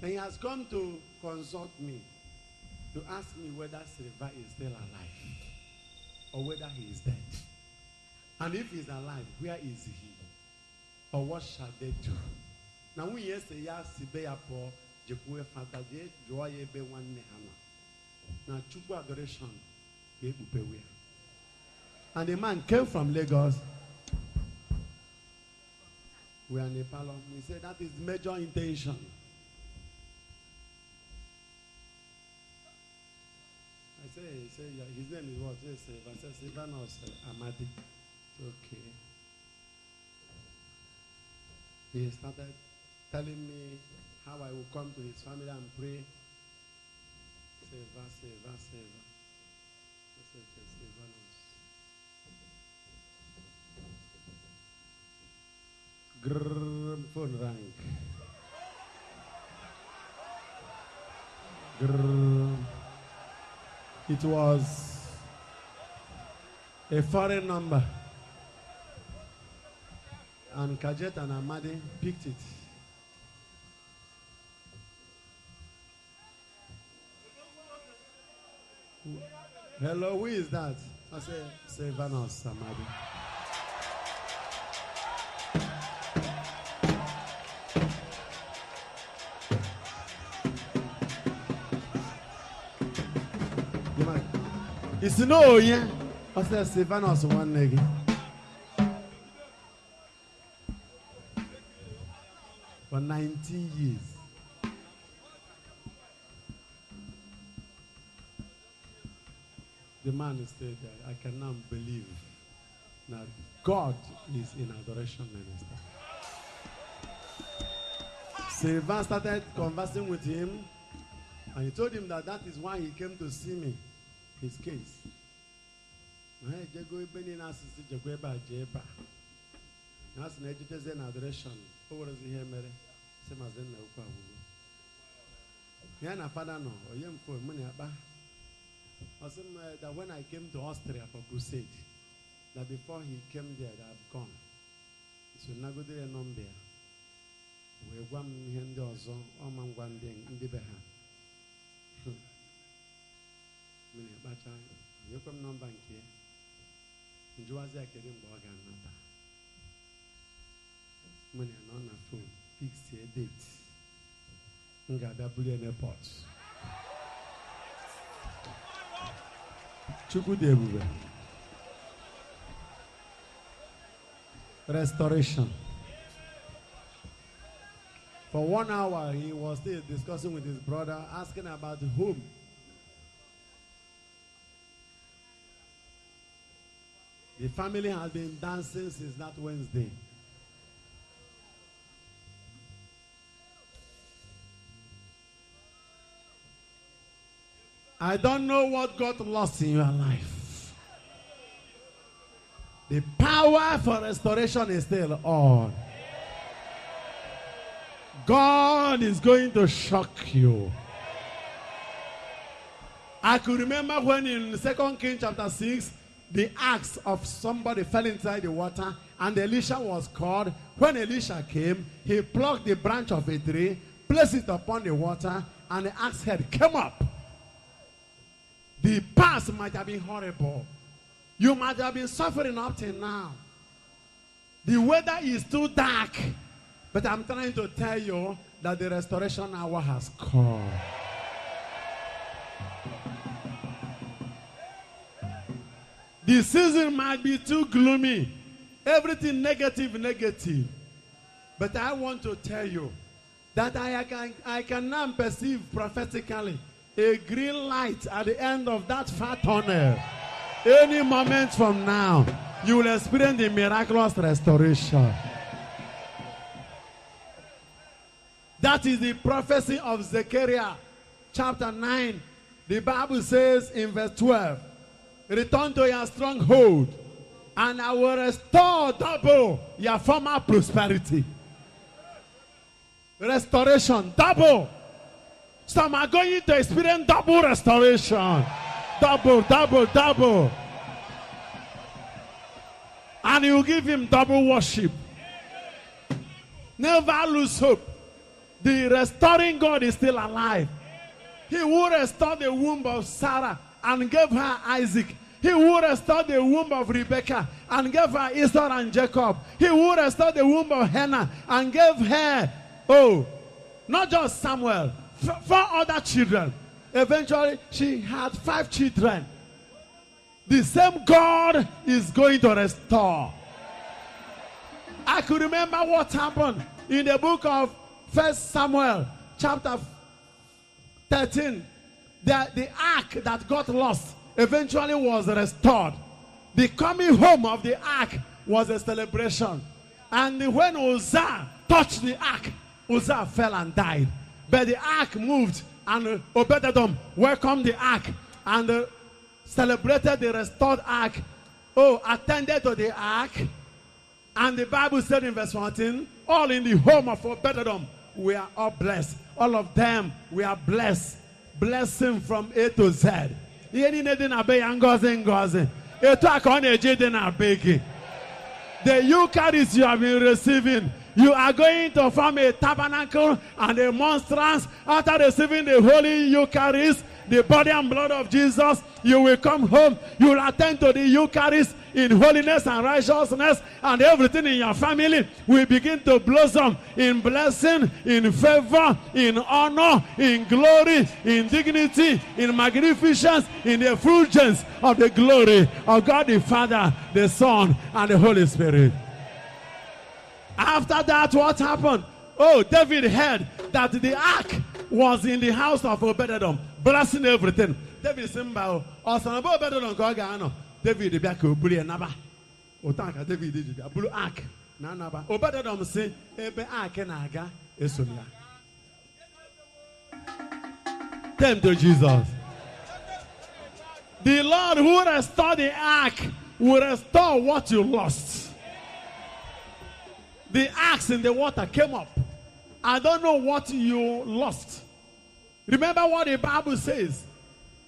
And he has come to consult me to ask me whether Silva is still alive or whether he is dead, and if he is alive, where is he, or what shall they do? Now we say ya sibe ya po jekwe Father je joa ye be one nehana. Now, Chukwu Adoration, and the man came from Lagos. We are in a parlor. He said that is major intention. I say, yeah, his name is what? Yes, I said Silvanos Amadi. Okay. he started telling me how I will come to his family and pray. Save. Grrr, phone rang. Grrr. It was a foreign number. And Kajet and Amadi picked it. Hello, who is that? I say, Vanos Amadi. It's no, yeah. I said, Vanos one leg. For 19 years. The man is still there. I cannot believe that God is in Adoration Ministry. Sylvain started conversing with him, and he told him that is why he came to see me, his case. That's an education adoration. What was he here, Mary? Same as in the Yana father no, or young for money about. That when I came to Austria for crusade, that before he came there, that I've gone. So now go there number. We one hand also, man one day in the beha. Many bacha, you come no bank here. Joazia Kerim Borgan number. Money on a phone, fix a date. Ngada Airport. Chukudebu. Restoration. For 1 hour, he was still discussing with his brother, asking about whom. The family has been dancing since that Wednesday. I don't know what got lost in your life. The power for restoration is still on. God is going to shock you. I could remember when in 2 Kings chapter 6, the axe of somebody fell inside the water and Elisha was called. When Elisha came, he plucked the branch of a tree, placed it upon the water, and the axe head came up. The past might have been horrible. You might have been suffering up till now. The weather is too dark. But I'm trying to tell you that the restoration hour has come. The season might be too gloomy. Everything negative. But I want to tell you that I can now perceive prophetically a green light at the end of that far tunnel. Any moment from now, you will experience the miraculous restoration. That is the prophecy of Zechariah, chapter 9. The Bible says in verse 12, return to your stronghold, and I will restore double your former prosperity. Restoration, double. Some are going to experience double restoration. Double. And you give him double worship. Never lose hope. The restoring God is still alive. He will restore the womb of Sarah and gave her Isaac. He will restore the womb of Rebekah and gave her Esau and Jacob. He will restore the womb of Hannah and gave her, not just Samuel, 4 other children. Eventually, she had 5 children. The same God is going to restore. I could remember what happened in the book of 1 Samuel, chapter 13. The ark that got lost eventually was restored. The coming home of the ark was a celebration. And when Uzzah touched the ark, Uzzah fell and died. But the ark moved, and Obed-Edom welcomed the ark and celebrated the restored ark. Attended to the ark. And the Bible said in verse 14, all in the home of Obed-Edom, we are all blessed. All of them, we are blessed. Blessing from A to Z. The Eucharist you have been receiving, you are going to form a tabernacle and a monstrance after receiving the Holy Eucharist, the body and blood of Jesus. You will come home, you will attend to the Eucharist in holiness and righteousness, and everything in your family will begin to blossom in blessing, in favor, in honor, in glory, in dignity, in magnificence, in the effulgence of the glory of God the Father, the Son, and the Holy Spirit. After that, what happened? David heard that the ark was in the house of Obed-Edom, blessing everything. David said, David Obed-Edom ark. Obed-Edom say, ebe ark na-aga esonya. Thank to Jesus. The Lord who restored the ark will restore what you lost. The axe in the water came up. I don't know what you lost. Remember what the Bible says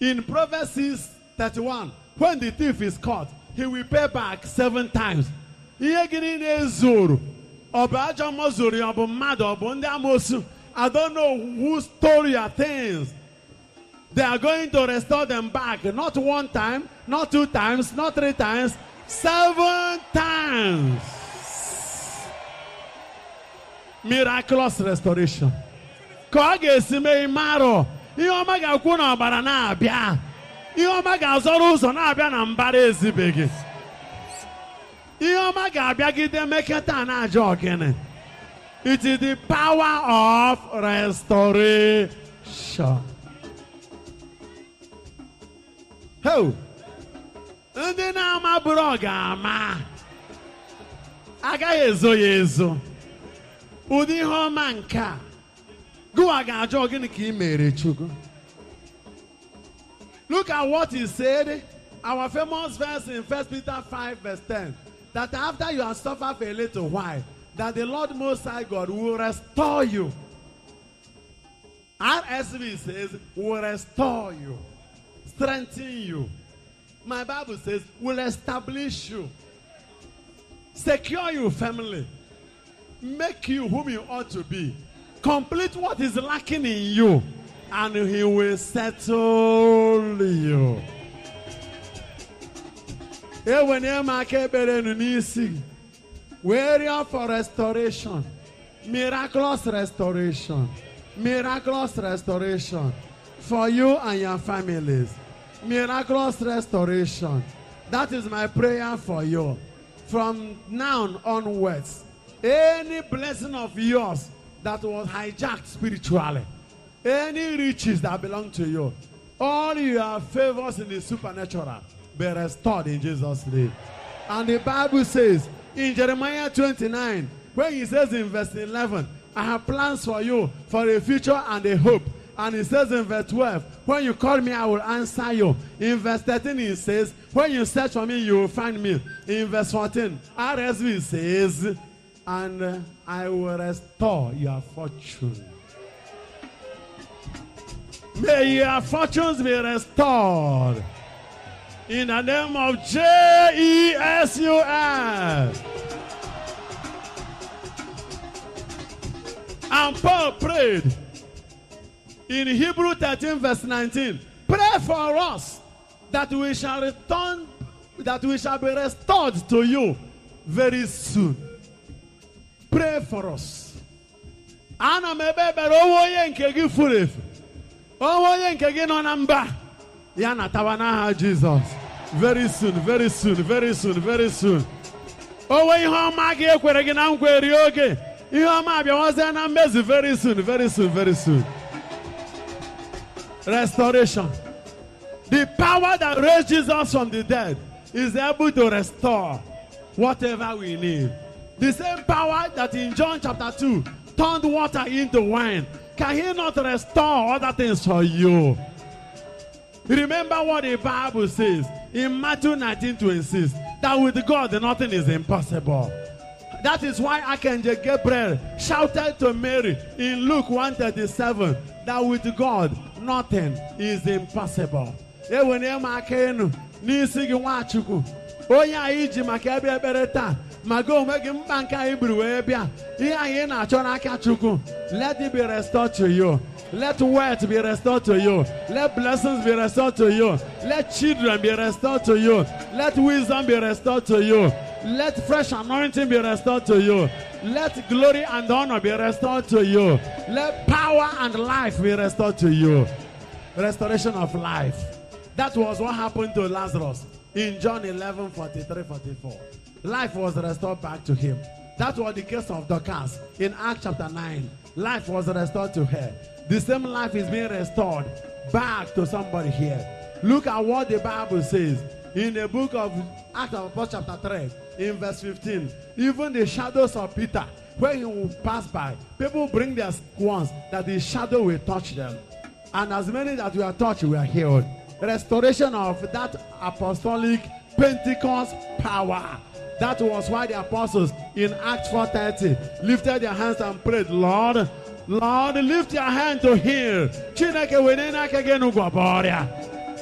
in Proverbs 6:31. When the thief is caught, he will pay back 7 times. I don't know who stole your things. They are going to restore them back. Not 1 time, not 2 times, not 3 times, 7 times. Miraculous restoration. It is the power of restoration. How? Ndị na-ama bụrụ ga-ama. Agaghị ezo ya ezo. Ụdị ihe ọma nke a. Gụwa ga-ajọ gịnị ka ị mere Chukwu. Look at what he said. Our famous verse in 1 Peter 5 verse 10. That after you have suffered for a little while, that the Lord Most High God will restore you. RSV says, will restore you, strengthen you. My Bible says, will establish you, secure your family, make you whom you ought to be, complete what is lacking in you, and he will settle you. Warrior for restoration, miraculous restoration, miraculous restoration for you and your families. Miraculous restoration. That is my prayer for you. From now onwards, any blessing of yours that was hijacked spiritually, any riches that belong to you, all your favors in the supernatural be restored in Jesus' name. And the Bible says in Jeremiah 29, when he says in verse 11, I have plans for you for a future and a hope. And he says in verse 12, when you call me, I will answer you. In verse 13, he says, when you search for me, you will find me. In verse 14, RSV says, and I will restore your fortune. May your fortunes be restored. In the name of Jesus. And Paul prayed in Hebrew 13 verse 19. Pray for us that we shall return, that we shall be restored to you very soon. Pray for us. Ana mebebe owoye nke gi furefu. Owoye nke gi no na mba. Ya na tawana Jesus. Very soon, very soon, very soon, very soon. Owo ihe ọma gi ekwere gi na nkweri oge. Ihe ọma abia waze na mezi very soon, very soon, very soon. Restoration. The power that raised Jesus from the dead is able to restore whatever we need. The same power that in John chapter 2 turned water into wine. Can he not restore other things for you? Remember what the Bible says in Matthew 19:26, that with God nothing is impossible. That is why Archangel Gabriel shouted to Mary in Luke 1:37 that with God nothing is impossible. Let it be restored to you. Let wealth be restored to you. Let blessings be restored to you. Let children be restored to you. Let wisdom be restored to you. Let fresh anointing be restored to you. Let glory and honor be restored to you. Let power and life be restored to you. Restoration of life. That was what happened to Lazarus in John 11:43-44. Life was restored back to him. That was the case of Dorcas in Acts chapter 9. Life was restored to her. The same life is being restored back to somebody here. Look at what the Bible says in the book of Acts of Apostles chapter 3 in verse 15. Even the shadows of Peter, when he will pass by, people bring their ones that the shadow will touch them. And as many that were touched were healed. Restoration of that apostolic Pentecost power. That was why the apostles in Acts 4:30 lifted their hands and prayed, Lord, Lord, lift your hand to heal. Chineke wenena kagenu gwaboria.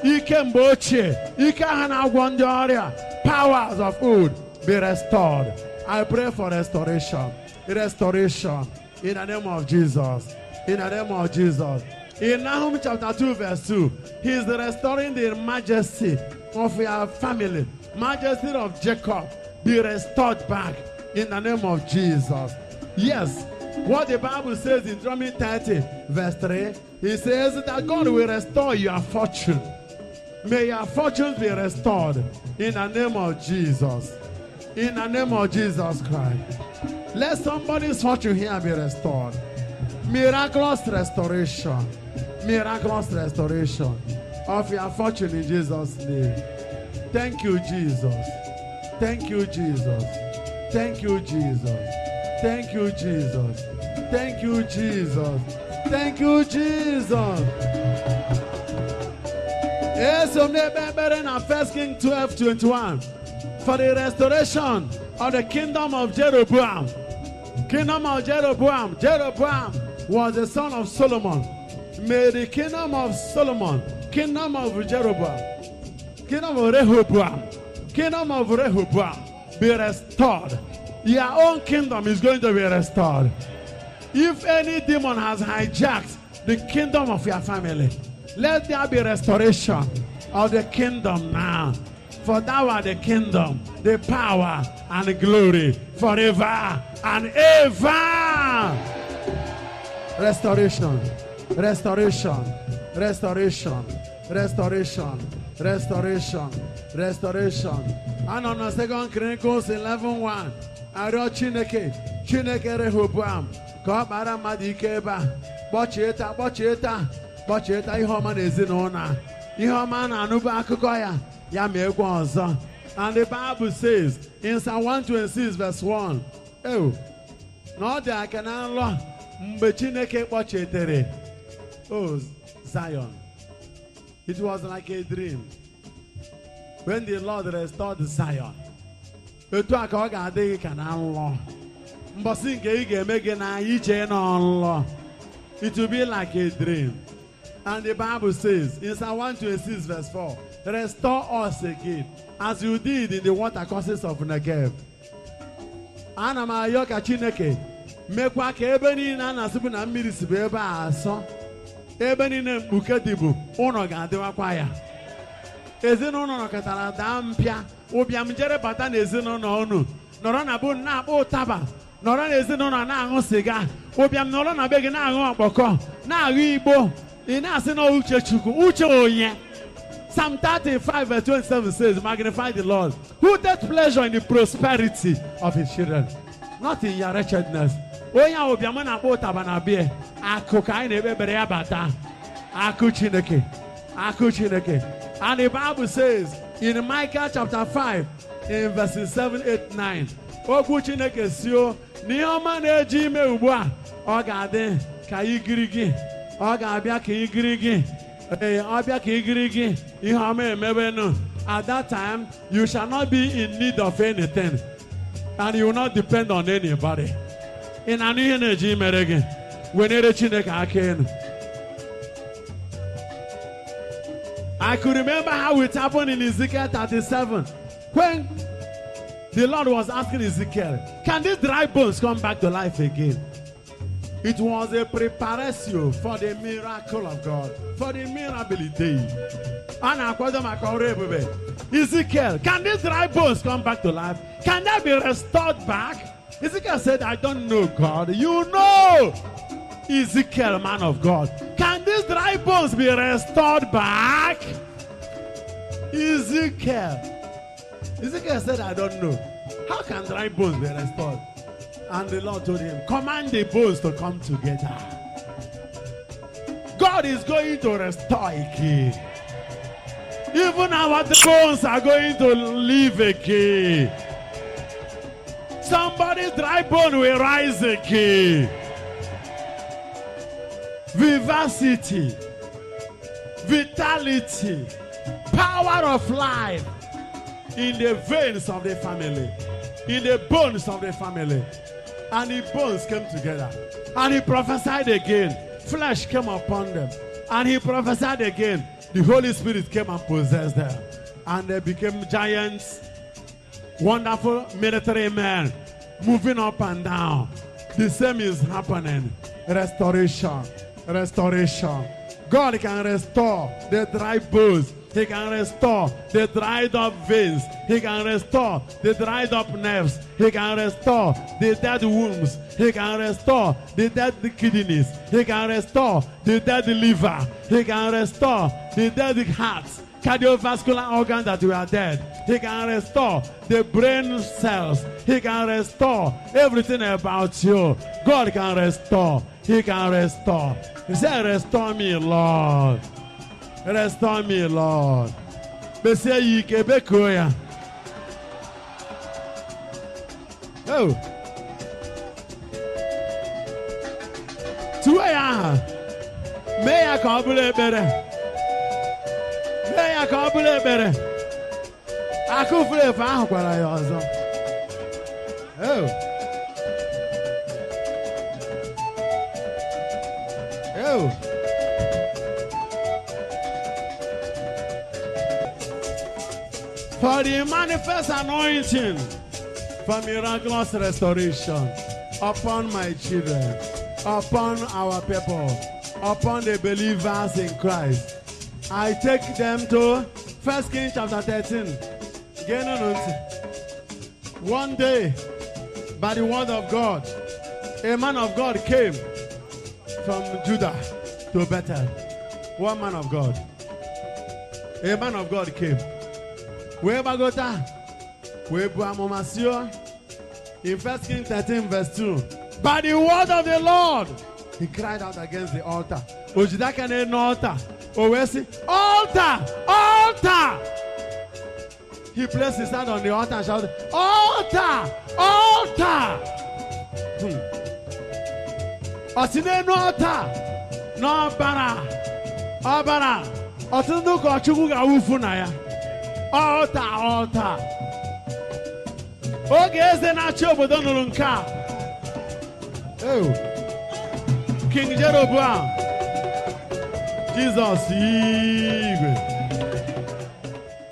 Ike mboche. Ike hana gwandoria. Powers of food be restored. I pray for restoration. Restoration. In the name of Jesus. In the name of Jesus. In Nahum chapter 2 verse 2, he is restoring the majesty of your family. Majesty of Jacob be restored back in the name of Jesus. Yes, what the Bible says in Deuteronomy 30 verse 3, he says that God will restore your fortune. May your fortunes be restored in the name of Jesus. In the name of Jesus Christ. Let somebody's fortune here be restored. Miraculous restoration. Miraculous restoration of your fortune in Jesus' name. Thank you, Jesus. Thank you, Jesus. Thank you, Jesus. Thank you, Jesus. Thank you, Jesus. Thank you, Jesus. Yes, in 1 Kings 12:21. For the restoration of the kingdom of Jeroboam. Kingdom of Jeroboam. Jeroboam was the son of Solomon. May the kingdom of Solomon, kingdom of Jeroboam, kingdom of Rehoboam, kingdom of Rehoboam be restored. Your own kingdom is going to be restored. If any demon has hijacked the kingdom of your family, let there be restoration of the kingdom now. For thou art the kingdom, the power, and the glory forever and ever. Restoration. Restoration, restoration, restoration, restoration, restoration. And on 2 Chronicles 11:1, Aro Chineke, Chineke Rehoboam, ka ọ kpara mmadụ ike ebe a. Kpọchieta, kpọchieta, kpọchieta ihe ọma n'ezinụlọ. Ihe ọma na-anụba akụkọ ya, ya ma egwu ọzọ. And the Bible says in Psalm 126 verse 1, oh, na ọ dị aka na nlọ mgbe Chineke kpọchetere. Oh, Zion. It was like a dream. When the Lord restored Zion. It will be like a dream. And the Bible says in Psalm 126 verse 4, restore us again as you did in the water courses of Negev. Ana ma yoka Chineke mekwa ka ebe niile a na-asịbụ na mmiri si bụ ebe a asọ. Ebe niile mkpuke dịbụ ụnọ ga-adịwakwa ya. Ezinụlọ nọkọtara daa mpịa ụbịam jere bata n'ezinụlọ unu nọrọ na bụ na-akpọ ụtaba nọrọ n'ezinụlọ na-aṅụ siga ụbịam nọrọ na be gị na-aṅụ ọkpọkọ na-aṅụ igbo ị na-asị na uche Chukwu uche onye. Psalm 35 verse 27 says, magnify the Lord who takes pleasure in the prosperity of his children, not in your wretchedness. Onye ụbịam na-akpọ ụtaba na bie akụ ka anyị na-ekpebere ya bata akụ Chineke akụ Chineke. And the Bible says in Micah chapter 5 in verses 7, 8, 9, Okwu Chineke sio n'ihe ọma na-eji ime ugbu a ọ ga-adị ka igirigi ọ ga-abịa ka igirigi ọ bịa ka igirigi ihe ọma emebenu. At that time you shall not be in need of anything and you will not depend on anybody. In anụ ihe na-eji imere gị wenere Chineke aka enu. I could remember how it happened in Ezekiel 37 when the Lord was asking Ezekiel, can these dry bones come back to life again? It was a preparation for the miracle of God, for the mirability. Ezekiel, can these dry bones come back to life? Can they be restored back? Ezekiel said, I don't know, God. You know. Ezekiel, man of God, can these dry bones be restored back? Ezekiel said, I don't know. How can dry bones be restored? And the Lord told him, command the bones to come together. God is going to restore again. Even our bones are going to live again. Somebody's dry bone will rise again. Vivacity, vitality, power of life in the veins of the family, in the bones of the family. And the bones came together. And he prophesied again. Flesh came upon them. And he prophesied again. The Holy Spirit came and possessed them. And they became giants, wonderful military men, moving up and down. The same is happening. Restoration. Restoration. God can restore the dry bones. He can restore the dried up veins. He can restore the dried up nerves. He can restore the dead wombs. He can restore the dead kidneys. He can restore the dead liver. He can restore the dead hearts, cardiovascular organs that were dead. He can restore the brain cells. He can restore everything about you. God can restore. He can restore. He said, restore me, Lord. Restore me, Lord. Bese yike bekoya. Oh. Tuya. Meya kabule bere. Meya kabule bere. Akufule fa akwara ya ọzọ. Oh. Oh. For the manifest anointing for miraculous restoration upon my children, upon our people, upon the believers in Christ. I take them to 1 Kings chapter 13. One day, by the word of God, a man of God came from Judah to Bethel. One man of God. A man of God came. Wherever go ta, in 1 Kings 13 verse 2. By the word of the Lord, he cried out against the altar. Altar! Altar! Altar! He placed his hand on the altar and shouted, altar! Altar! Osine no altar! No bara! Obara! Otundu ko chuku ga wufu na ya. Altar, altar. Oge eze na-achị obodo nụrụ nke a. King Jeroboam. Jesus igwe.